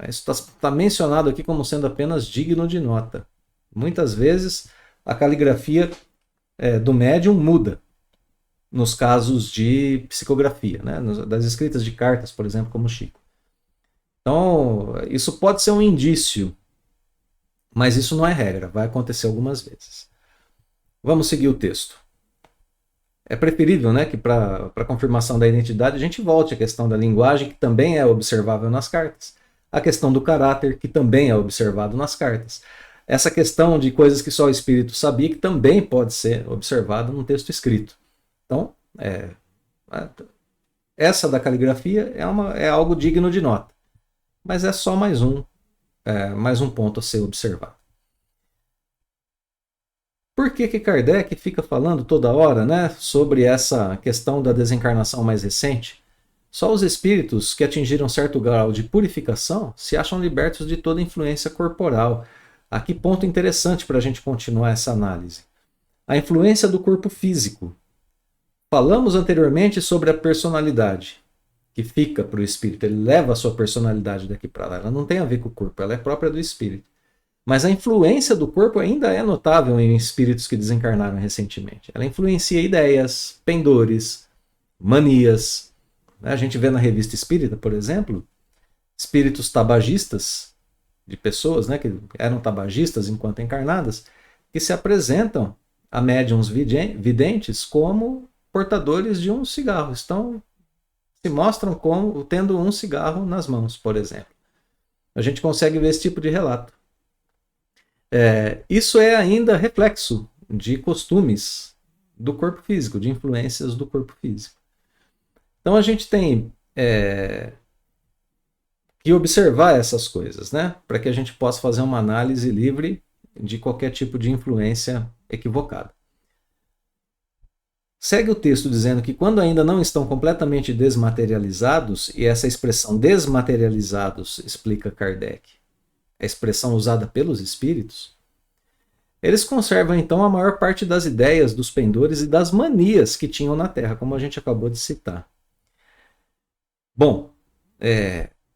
S1: Isso está mencionado aqui como sendo apenas digno de nota. Muitas vezes a caligrafia do médium muda nos casos de psicografia, né? Das escritas de cartas, por exemplo, como Chico. Então, isso pode ser um indício, mas isso não é regra, vai acontecer algumas vezes. Vamos seguir o texto. É preferível, né, que para a confirmação da identidade a gente volte à questão da linguagem, que também é observável nas cartas, a questão do caráter, que também é observado nas cartas, essa questão de coisas que só o espírito sabia, que também pode ser observado no texto escrito. Então, essa da caligrafia é algo digno de nota, mas é só mais um ponto a ser observado. Por que Kardec fica falando toda hora, né, sobre essa questão da desencarnação mais recente? Só os espíritos que atingiram certo grau de purificação se acham libertos de toda influência corporal. Aqui ponto interessante para a gente continuar essa análise. A influência do corpo físico. Falamos anteriormente sobre a personalidade que fica para o espírito. Ele leva a sua personalidade daqui para lá. Ela não tem a ver com o corpo, ela é própria do espírito. Mas a influência do corpo ainda é notável em espíritos que desencarnaram recentemente. Ela influencia ideias, pendores, manias. A gente vê na revista espírita, por exemplo, espíritos tabagistas, de pessoas, né, que eram tabagistas enquanto encarnadas, que se apresentam a médiuns videntes como portadores de um cigarro. Se mostram como tendo um cigarro nas mãos, por exemplo. A gente consegue ver esse tipo de relato. Isso é ainda reflexo de costumes do corpo físico, de influências do corpo físico. Então a gente tem que observar essas coisas, né? Para que a gente possa fazer uma análise livre de qualquer tipo de influência equivocada. Segue o texto dizendo que quando ainda não estão completamente desmaterializados, e essa expressão desmaterializados, explica Kardec, a expressão usada pelos espíritos, eles conservam então a maior parte das ideias, dos pendores e das manias que tinham na Terra, como a gente acabou de citar. Bom,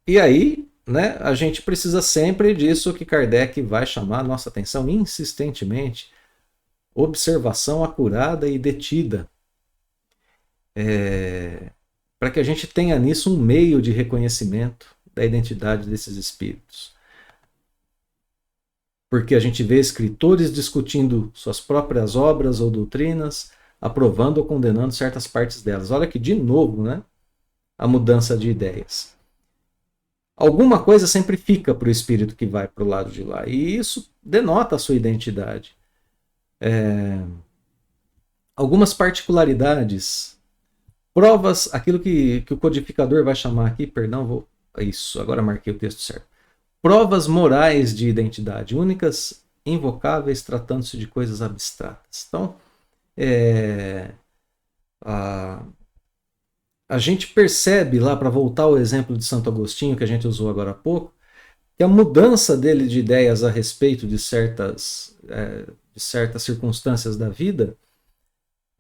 S1: e aí, né, a gente precisa sempre disso que Kardec vai chamar a nossa atenção insistentemente, observação acurada e detida, para que a gente tenha nisso um meio de reconhecimento da identidade desses espíritos. Porque a gente vê escritores discutindo suas próprias obras ou doutrinas, aprovando ou condenando certas partes delas. Olha que, de novo, né, a mudança de ideias. Alguma coisa sempre fica para o espírito que vai para o lado de lá, e isso denota a sua identidade. Algumas particularidades, provas, aquilo que o codificador vai chamar aqui, isso, agora marquei o texto certo. Provas morais de identidade, únicas, invocáveis, tratando-se de coisas abstratas. Então, a gente percebe lá, para voltar ao exemplo de Santo Agostinho, que a gente usou agora há pouco, que a mudança dele de ideias a respeito de certas circunstâncias da vida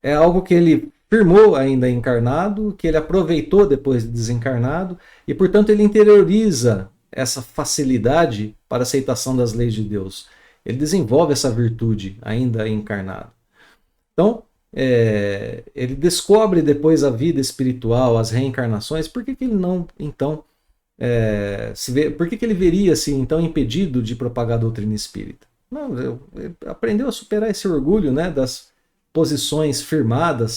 S1: é algo que ele firmou ainda encarnado, que ele aproveitou depois de desencarnado, e, portanto, ele interioriza essa facilidade para a aceitação das leis de Deus. Ele desenvolve essa virtude ainda encarnado. Então, ele descobre depois a vida espiritual, as reencarnações. Por que ele não, então, por que ele veria-se, então, impedido de propagar a doutrina espírita? Não, ele aprendeu a superar esse orgulho, né, das posições firmadas,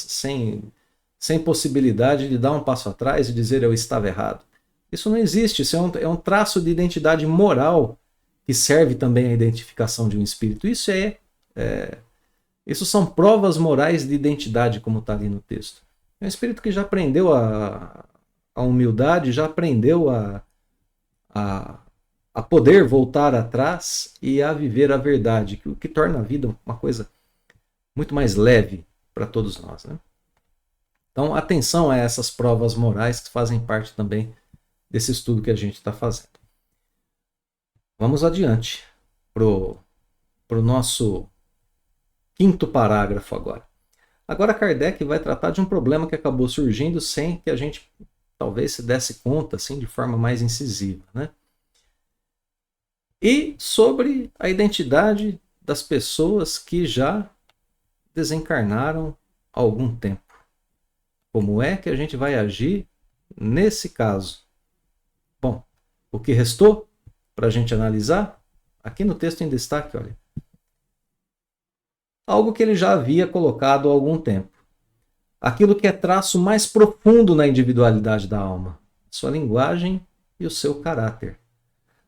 S1: sem possibilidade de dar um passo atrás e dizer eu estava errado. Isso não existe, isso é um traço de identidade moral que serve também à identificação de um espírito. Isso são provas morais de identidade, como está ali no texto. É um espírito que já aprendeu a humildade, já aprendeu a poder voltar atrás e a viver a verdade, o que torna a vida uma coisa muito mais leve para todos nós, né? Então, atenção a essas provas morais que fazem parte também desse estudo que a gente está fazendo. Vamos adiante para o nosso quinto parágrafo agora. Agora Kardec vai tratar de um problema que acabou surgindo sem que a gente talvez se desse conta assim, de forma mais incisiva, né? e sobre a identidade das pessoas que já desencarnaram há algum tempo. Como é que a gente vai agir nesse caso? Bom, o que restou para a gente analisar? Aqui no texto em destaque, olha. Algo que ele já havia colocado há algum tempo. Aquilo que é traço mais profundo na individualidade da alma. Sua linguagem e o seu caráter.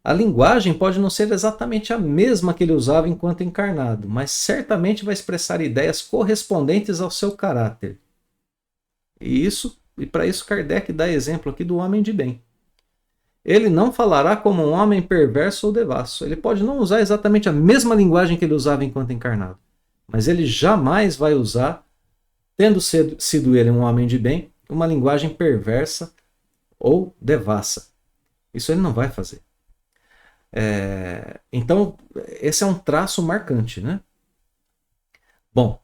S1: A linguagem pode não ser exatamente a mesma que ele usava enquanto encarnado, mas certamente vai expressar ideias correspondentes ao seu caráter. E para isso Kardec dá exemplo aqui do homem de bem. Ele não falará como um homem perverso ou devasso. Ele pode não usar exatamente a mesma linguagem que ele usava enquanto encarnado, mas ele jamais vai usar, tendo sido ele um homem de bem, uma linguagem perversa ou devassa. Isso ele não vai fazer. Então, esse é um traço marcante, né? Bom,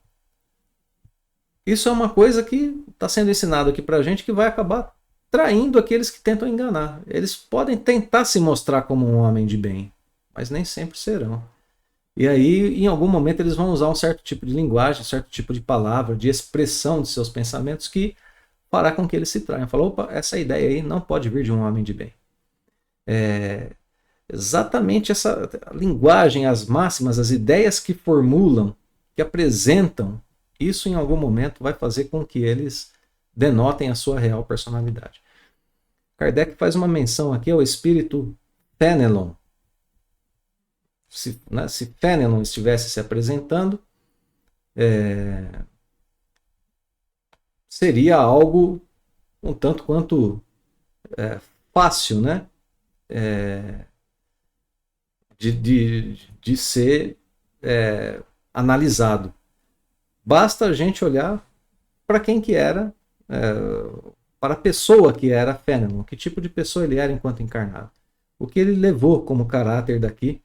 S1: isso é uma coisa que está sendo ensinado aqui para a gente que vai acabar traindo aqueles que tentam enganar. Eles podem tentar se mostrar como um homem de bem, mas nem sempre serão. E aí, em algum momento, eles vão usar um certo tipo de linguagem, um certo tipo de palavra, de expressão de seus pensamentos que fará com que eles se traiam. Falou, opa, essa ideia aí não pode vir de um homem de bem. Exatamente essa linguagem, as máximas, as ideias que formulam, que apresentam, isso em algum momento vai fazer com que eles denotem a sua real personalidade. Kardec faz uma menção aqui ao espírito Fenelon. Se Fenelon estivesse se apresentando, seria algo um tanto quanto fácil, né? De ser analisado. Basta a gente olhar para quem que era, para a pessoa que era Fenelon, que tipo de pessoa ele era enquanto encarnado, o que ele levou como caráter daqui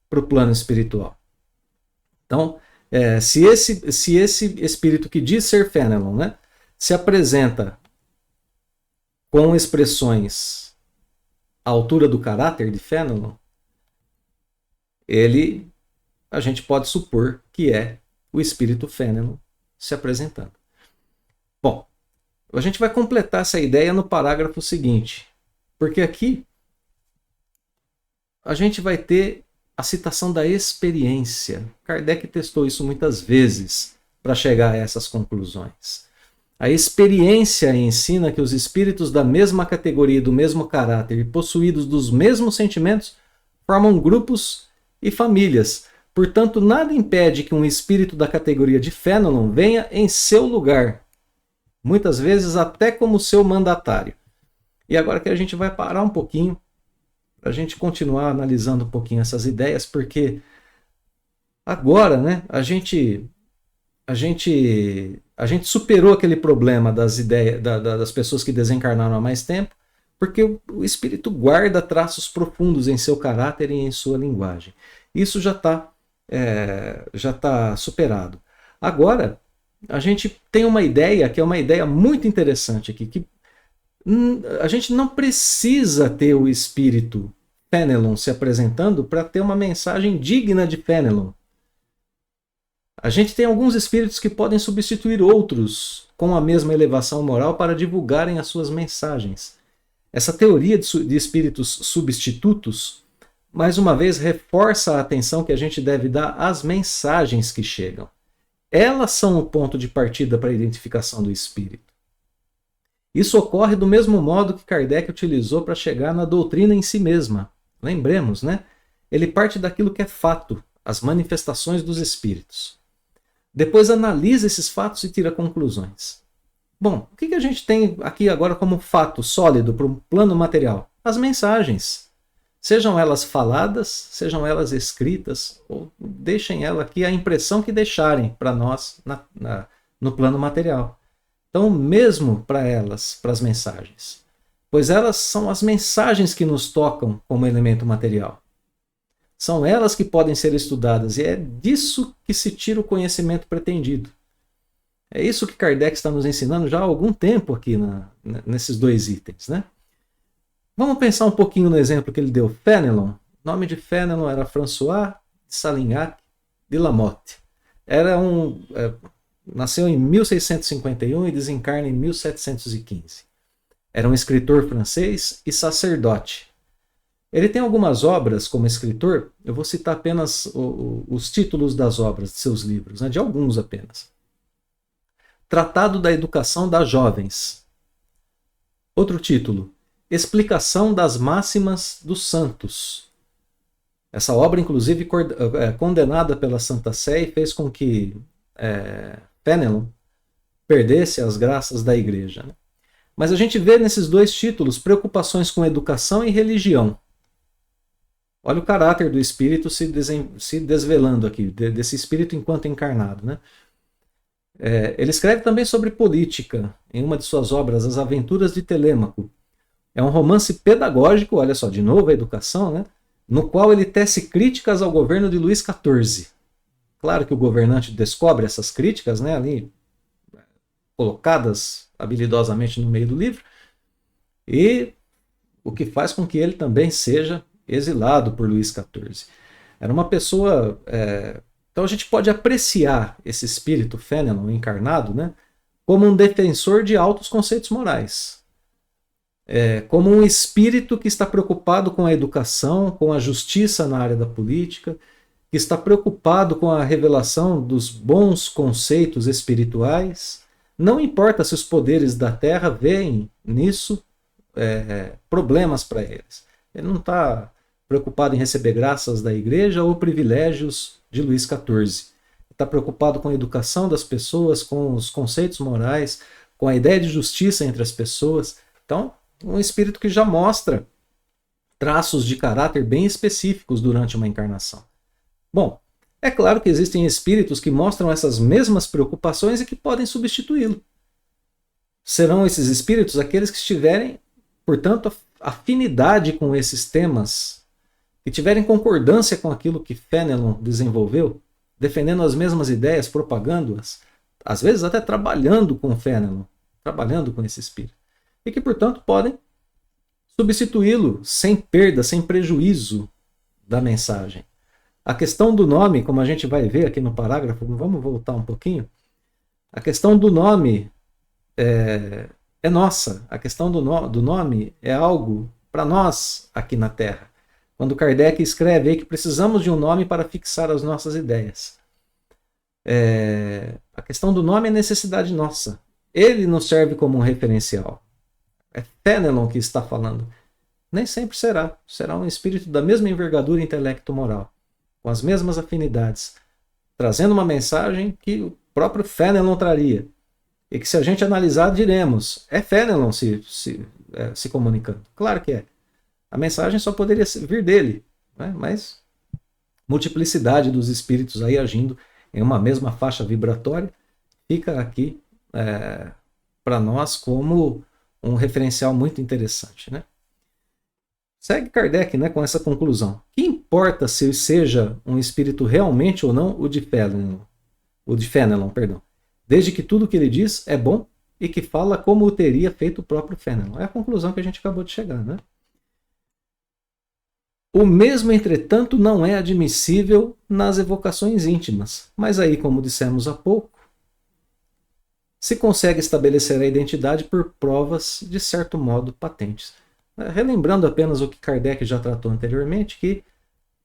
S1: para o plano espiritual. Então, se esse espírito que diz ser Fenelon, né, se apresenta com expressões à altura do caráter de Fenelon, a gente pode supor que é o espírito Fenelon se apresentando. Bom, a gente vai completar essa ideia no parágrafo seguinte, porque aqui a gente vai ter a citação da experiência. Kardec testou isso muitas vezes para chegar a essas conclusões. A experiência ensina que os espíritos da mesma categoria e do mesmo caráter e possuídos dos mesmos sentimentos formam grupos e famílias. Portanto, nada impede que um espírito da categoria de Fenelon venha em seu lugar, muitas vezes até como seu mandatário. E agora que a gente vai parar um pouquinho, para a gente continuar analisando um pouquinho essas ideias, porque agora, né, a gente superou aquele problema das ideias das pessoas que desencarnaram há mais tempo, porque o espírito guarda traços profundos em seu caráter e em sua linguagem. Isso já está superado. Agora, a gente tem uma ideia que é uma ideia muito interessante aqui, que a gente não precisa ter o espírito Fenelon se apresentando para ter uma mensagem digna de Fenelon. A gente tem alguns espíritos que podem substituir outros com a mesma elevação moral para divulgarem as suas mensagens. Essa teoria de espíritos substitutos, mais uma vez, reforça a atenção que a gente deve dar às mensagens que chegam. Elas são o ponto de partida para a identificação do espírito. Isso ocorre do mesmo modo que Kardec utilizou para chegar na doutrina em si mesma. Lembremos, né? Ele parte daquilo que é fato, as manifestações dos espíritos. Depois analisa esses fatos e tira conclusões. Bom, o que a gente tem aqui agora como fato sólido para o plano material? As mensagens. Sejam elas faladas, sejam elas escritas, ou deixem ela aqui a impressão que deixarem para nós no plano material. Então, mesmo para elas, para as mensagens. Pois elas são as mensagens que nos tocam como elemento material. São elas que podem ser estudadas, e é disso que se tira o conhecimento pretendido. É isso que Kardec está nos ensinando já há algum tempo aqui nesses dois itens, né? Vamos pensar um pouquinho no exemplo que ele deu, Fenelon. O nome de Fénelon era François de Salignac de Lamotte. Nasceu em 1651 e desencarna em 1715. Era um escritor francês e sacerdote. Ele tem algumas obras como escritor, eu vou citar apenas os títulos das obras de seus livros, de alguns apenas. Tratado da Educação das Jovens. Outro título, Explicação das Máximas dos Santos. Essa obra, inclusive, condenada pela Santa Sé e fez com que Fénelon perdesse as graças da Igreja. Mas a gente vê nesses dois títulos preocupações com educação e religião. Olha o caráter do espírito se desvelando aqui, desse espírito enquanto encarnado. Ele escreve também sobre política, em uma de suas obras, As Aventuras de Telêmaco. É um romance pedagógico, olha só, de novo a educação, no qual ele tece críticas ao governo de Luís XIV. Claro que o governante descobre essas críticas, ali colocadas habilidosamente no meio do livro, e o que faz com que ele também seja exilado por Luís XIV. Era uma pessoa... Então a gente pode apreciar esse espírito Fénelon encarnado, como um defensor de altos conceitos morais. Como um espírito que está preocupado com a educação, com a justiça na área da política, que está preocupado com a revelação dos bons conceitos espirituais. Não importa se os poderes da Terra veem nisso problemas para eles. Ele não está preocupado em receber graças da Igreja ou privilégios de Luís XIV. Está preocupado com a educação das pessoas, com os conceitos morais, com a ideia de justiça entre as pessoas. Então, um espírito que já mostra traços de caráter bem específicos durante uma encarnação. Bom, é claro que existem espíritos que mostram essas mesmas preocupações e que podem substituí-lo. Serão esses espíritos aqueles que estiverem, portanto, afinidade com esses temas, que tiverem concordância com aquilo que Fénelon desenvolveu, defendendo as mesmas ideias, propagando-as, às vezes até trabalhando com Fénelon, trabalhando com esse espírito, e que, portanto, podem substituí-lo sem perda, sem prejuízo da mensagem. A questão do nome, como a gente vai ver aqui no parágrafo, vamos voltar um pouquinho, a questão do nome é nossa, a questão do nome é algo para nós aqui na Terra. Quando Kardec escreve aí que precisamos de um nome para fixar as nossas ideias. A questão do nome é necessidade nossa. Ele nos serve como um referencial. É Fénelon que está falando. Nem sempre será. Será um espírito da mesma envergadura intelecto-moral, com as mesmas afinidades, trazendo uma mensagem que o próprio Fénelon traria. E que, se a gente analisar, diremos, é Fénelon se comunicando. Claro que é. A mensagem só poderia vir dele, mas multiplicidade dos espíritos aí agindo em uma mesma faixa vibratória fica aqui para nós como um referencial muito interessante. Segue Kardec com essa conclusão. Que importa se seja um espírito realmente ou não o de Fénelon, desde que tudo que ele diz é bom e que fala como o teria feito o próprio Fénelon. É a conclusão que a gente acabou de chegar. O mesmo, entretanto, não é admissível nas evocações íntimas, mas aí, como dissemos há pouco, se consegue estabelecer a identidade por provas, de certo modo, patentes. Relembrando apenas o que Kardec já tratou anteriormente, que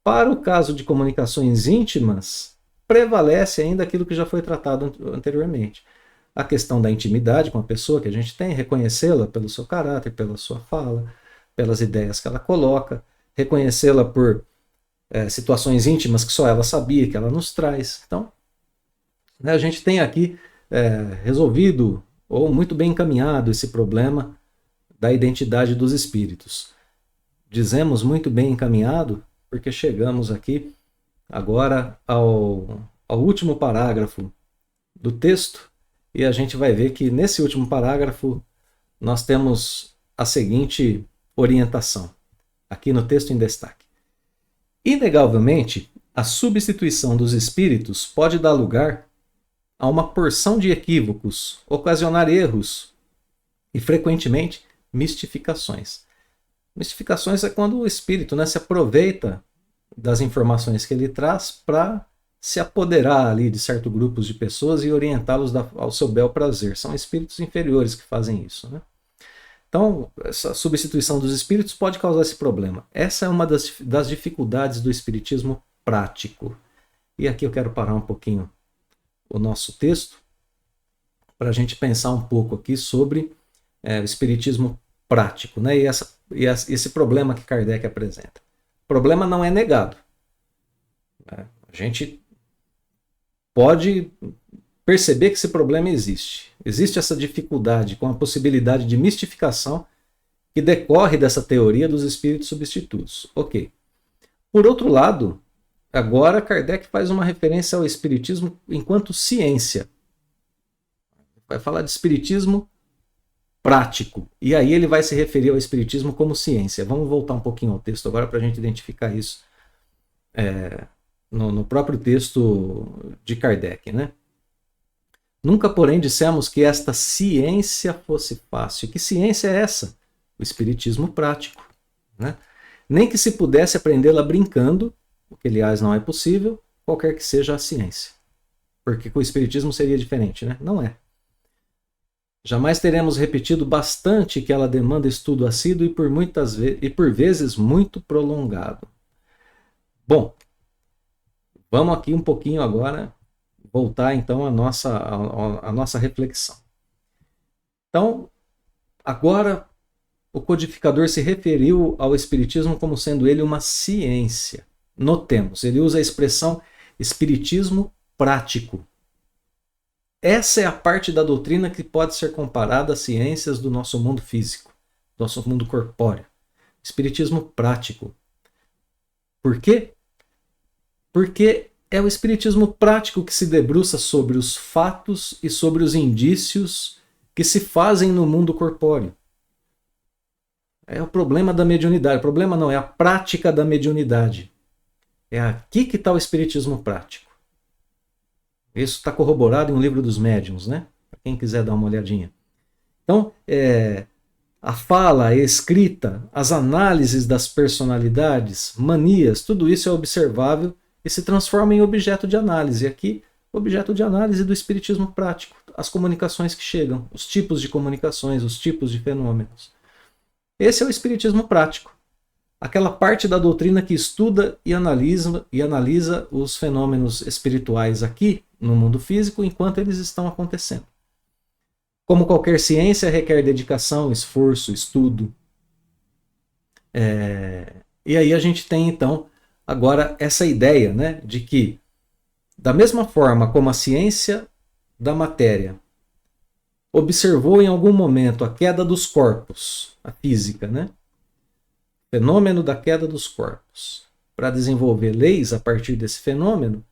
S1: para o caso de comunicações íntimas, prevalece ainda aquilo que já foi tratado anteriormente. A questão da intimidade com a pessoa que a gente tem, reconhecê-la pelo seu caráter, pela sua fala, pelas ideias que ela coloca, reconhecê-la por situações íntimas que só ela sabia, que ela nos traz. Então, a gente tem aqui resolvido ou muito bem encaminhado esse problema da identidade dos espíritos. Dizemos muito bem encaminhado porque chegamos aqui agora ao último parágrafo do texto e a gente vai ver que nesse último parágrafo nós temos a seguinte orientação, aqui no texto em destaque. Inegavelmente, a substituição dos espíritos pode dar lugar a uma porção de equívocos, ocasionar erros e, frequentemente, mistificações. Mistificações é quando o espírito se aproveita das informações que ele traz para se apoderar ali de certos grupos de pessoas e orientá-los ao seu bel prazer. São espíritos inferiores que fazem isso, né? Então, essa substituição dos espíritos pode causar esse problema. Essa é uma das dificuldades do espiritismo prático. E aqui eu quero parar um pouquinho o nosso texto para a gente pensar um pouco aqui sobre o espiritismo prático, né? Esse problema que Kardec apresenta. O problema não é negado. A gente pode perceber que esse problema existe. Existe essa dificuldade com a possibilidade de mistificação que decorre dessa teoria dos espíritos substitutos. Ok. Por outro lado, agora Kardec faz uma referência ao espiritismo enquanto ciência. Vai falar de espiritismo prático. E aí ele vai se referir ao espiritismo como ciência. Vamos voltar um pouquinho ao texto agora para a gente identificar isso no próprio texto de Kardec, né? Nunca, porém, dissemos que esta ciência fosse fácil. Que ciência é essa? O espiritismo prático, né? Nem que se pudesse aprendê-la brincando, o que, aliás, não é possível, qualquer que seja a ciência. Porque com o espiritismo seria diferente, né? Não é. Jamais teremos repetido bastante que ela demanda estudo assíduo e por vezes muito prolongado. Bom, vamos aqui um pouquinho agora voltar então à nossa reflexão. Então, agora o codificador se referiu ao espiritismo como sendo ele uma ciência. Notemos, ele usa a expressão espiritismo prático. Essa é a parte da doutrina que pode ser comparada às ciências do nosso mundo físico, do nosso mundo corpóreo. Espiritismo prático. Por quê? Porque é o espiritismo prático que se debruça sobre os fatos e sobre os indícios que se fazem no mundo corpóreo. É o problema da mediunidade. O problema não é a prática da mediunidade. É aqui que está o espiritismo prático. Isso está corroborado em um livro dos médiuns, né? Para quem quiser dar uma olhadinha. Então, a fala, a escrita, as análises das personalidades, manias, tudo isso é observável e se transforma em objeto de análise. Aqui, objeto de análise do espiritismo prático. As comunicações que chegam, os tipos de comunicações, os tipos de fenômenos. Esse é o espiritismo prático. Aquela parte da doutrina que estuda e analisa os fenômenos espirituais aqui no mundo físico enquanto eles estão acontecendo. Como qualquer ciência, requer dedicação, esforço, estudo. E aí a gente tem então agora essa ideia, né, de que da mesma forma como a ciência da matéria observou em algum momento a queda dos corpos, a física, né? Fenômeno da queda dos corpos, para desenvolver leis a partir desse fenômeno,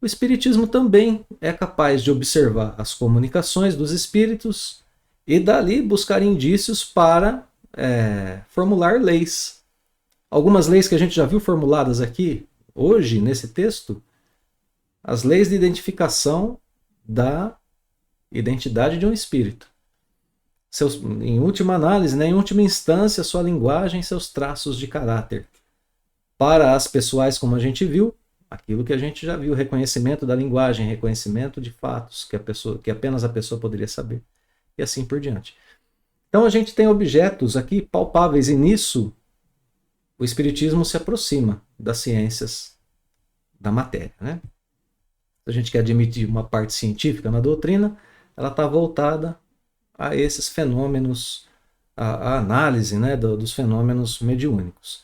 S1: o espiritismo também é capaz de observar as comunicações dos espíritos e dali buscar indícios para formular leis. Algumas leis que a gente já viu formuladas aqui hoje nesse texto, as leis de identificação da identidade de um espírito. Em última análise, né, em última instância, sua linguagem e seus traços de caráter. Para as pessoais, como a gente viu, aquilo que a gente já viu, reconhecimento da linguagem, reconhecimento de fatos que apenas a pessoa poderia saber, e assim por diante. Então a gente tem objetos aqui palpáveis, e nisso o espiritismo se aproxima das ciências da matéria, né? Se a gente quer admitir uma parte científica na doutrina, ela está voltada a esses fenômenos, a análise, né, dos fenômenos mediúnicos.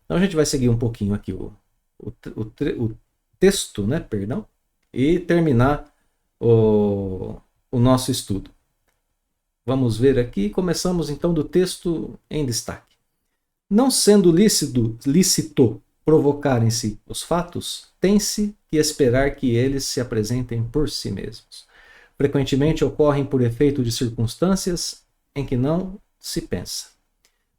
S1: Então a gente vai seguir um pouquinho aqui o texto, né, perdão, e terminar o nosso estudo. Vamos ver aqui, começamos então do texto em destaque. Não sendo lícito provocarem-se os fatos, tem-se que esperar que eles se apresentem por si mesmos. Frequentemente ocorrem por efeito de circunstâncias em que não se pensa.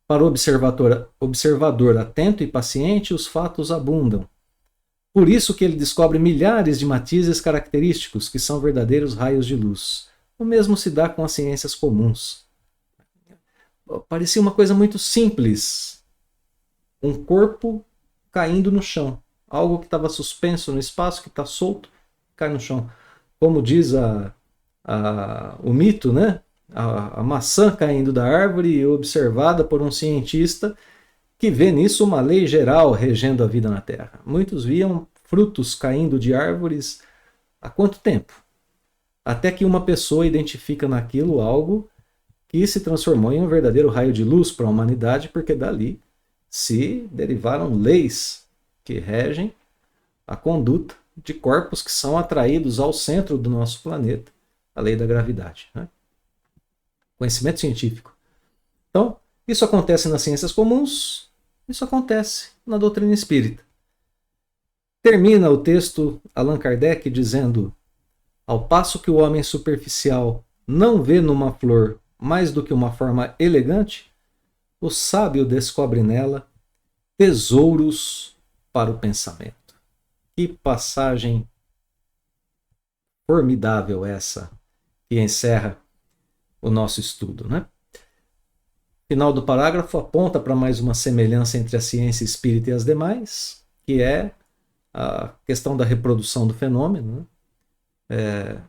S1: Para o observador atento e paciente, os fatos abundam. Por isso que ele descobre milhares de matizes característicos que são verdadeiros raios de luz. O mesmo se dá com as ciências comuns. Parecia uma coisa muito simples. Um corpo caindo no chão. Algo que estava suspenso no espaço, que está solto, cai no chão. Como diz o mito, né? A maçã caindo da árvore, observada por um cientista que vê nisso uma lei geral regendo a vida na Terra. Muitos viam frutos caindo de árvores há quanto tempo? Até que uma pessoa identifica naquilo algo que se transformou em um verdadeiro raio de luz para a humanidade, porque dali se derivaram leis que regem a conduta de corpos que são atraídos ao centro do nosso planeta, a lei da gravidade, né? Conhecimento científico. Então, isso acontece nas ciências comuns, isso acontece na doutrina espírita. Termina o texto Allan Kardec dizendo: ao passo que o homem superficial não vê numa flor mais do que uma forma elegante, o sábio descobre nela tesouros para o pensamento. Que passagem formidável essa que encerra o nosso estudo, né? Final do parágrafo aponta para mais uma semelhança entre a ciência espírita e as demais, que é a questão da reprodução do fenômeno, né?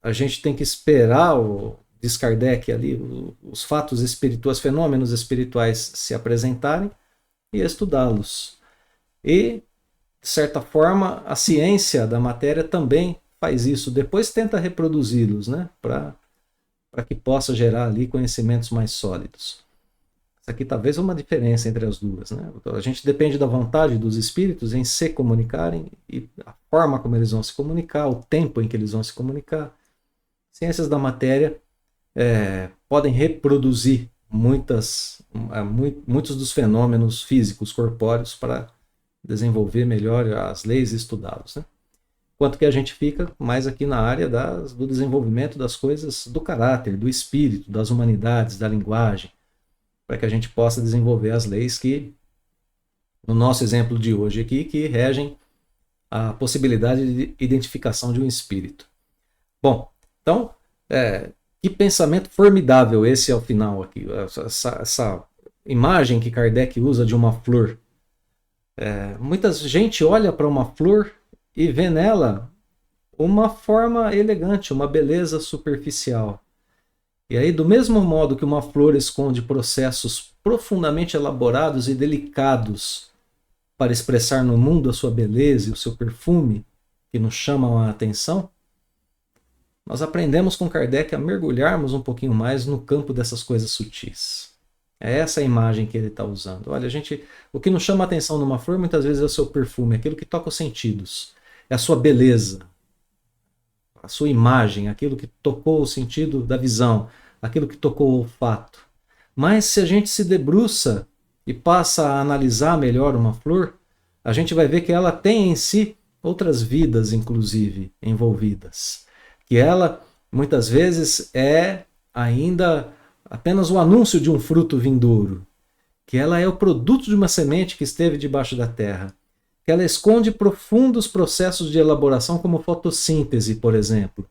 S1: A gente tem que esperar, diz Kardec ali, os fatos espirituais, fenômenos espirituais se apresentarem e estudá-los. E, de certa forma, a ciência da matéria também faz isso. Depois tenta reproduzi-los, né? Para que possa gerar ali conhecimentos mais sólidos. Isso aqui talvez é uma diferença entre as duas, né? A gente depende da vontade dos espíritos em se comunicarem e a forma como eles vão se comunicar, o tempo em que eles vão se comunicar. Ciências da matéria podem reproduzir muitos dos fenômenos físicos corpóreos para desenvolver melhor as leis e estudá-los, né? Enquanto que a gente fica mais aqui na área do desenvolvimento das coisas do caráter, do espírito, das humanidades, da linguagem, para que a gente possa desenvolver as leis que, no nosso exemplo de hoje aqui, que regem a possibilidade de identificação de um espírito. Bom, então, que pensamento formidável esse ao final aqui, essa imagem que Kardec usa de uma flor. Muita gente olha para uma flor e vê nela uma forma elegante, uma beleza superficial. E aí, do mesmo modo que uma flor esconde processos profundamente elaborados e delicados para expressar no mundo a sua beleza e o seu perfume, que nos chamam a atenção, nós aprendemos com Kardec a mergulharmos um pouquinho mais no campo dessas coisas sutis. É essa a imagem que ele está usando. Olha, o que nos chama a atenção numa flor muitas vezes é o seu perfume, aquilo que toca os sentidos, é a sua beleza, a sua imagem, aquilo que tocou o sentido da visão, aquilo que tocou o olfato. Mas se a gente se debruça e passa a analisar melhor uma flor, a gente vai ver que ela tem em si outras vidas, inclusive, envolvidas. Que ela, muitas vezes, é ainda apenas o anúncio de um fruto vindouro. Que ela é o produto de uma semente que esteve debaixo da terra. Que ela esconde profundos processos de elaboração, como fotossíntese, por exemplo.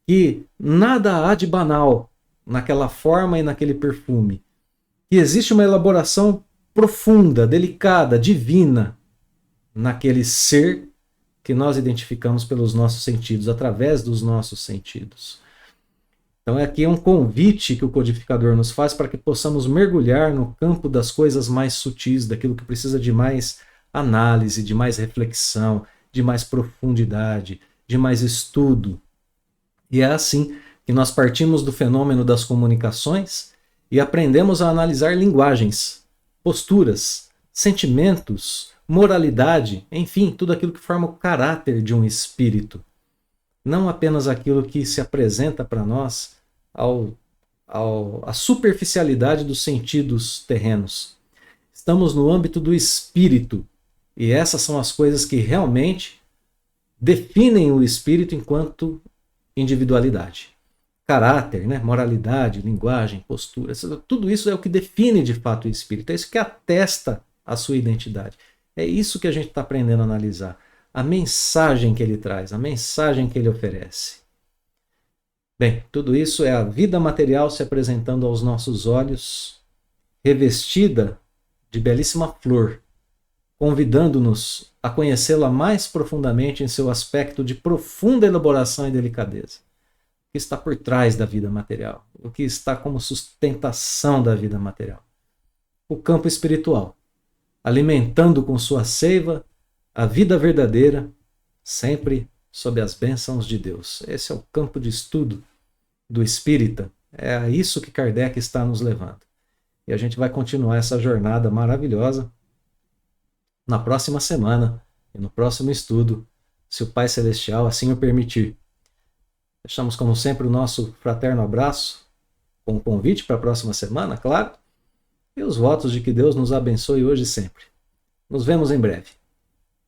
S1: Que nada há de banal naquela forma e naquele perfume. Que existe uma elaboração profunda, delicada, divina naquele ser que nós identificamos pelos nossos sentidos, através dos nossos sentidos. Então aqui é um convite que o codificador nos faz para que possamos mergulhar no campo das coisas mais sutis, daquilo que precisa de mais análise, de mais reflexão, de mais profundidade, de mais estudo. E é assim que nós partimos do fenômeno das comunicações e aprendemos a analisar linguagens, posturas, sentimentos, moralidade, enfim, tudo aquilo que forma o caráter de um espírito. Não apenas aquilo que se apresenta para nós a superficialidade dos sentidos terrenos. Estamos no âmbito do espírito, e essas são as coisas que realmente definem o espírito enquanto individualidade. Caráter, né? Moralidade, linguagem, postura, tudo isso é o que define de fato o espírito, é isso que atesta a sua identidade. É isso que a gente está aprendendo a analisar. A mensagem que ele traz, a mensagem que ele oferece. Bem, tudo isso é a vida material se apresentando aos nossos olhos, revestida de belíssima flor, convidando-nos a conhecê-la mais profundamente em seu aspecto de profunda elaboração e delicadeza. O que está por trás da vida material, o que está como sustentação da vida material. O campo espiritual, alimentando com sua seiva a vida verdadeira, sempre sob as bênçãos de Deus. Esse é o campo de estudo do espírita. É a isso que Kardec está nos levando. E a gente vai continuar essa jornada maravilhosa na próxima semana e no próximo estudo, se o Pai Celestial assim o permitir. Deixamos, como sempre, o nosso fraterno abraço, com o convite para a próxima semana, claro, e os votos de que Deus nos abençoe hoje e sempre. Nos vemos em breve.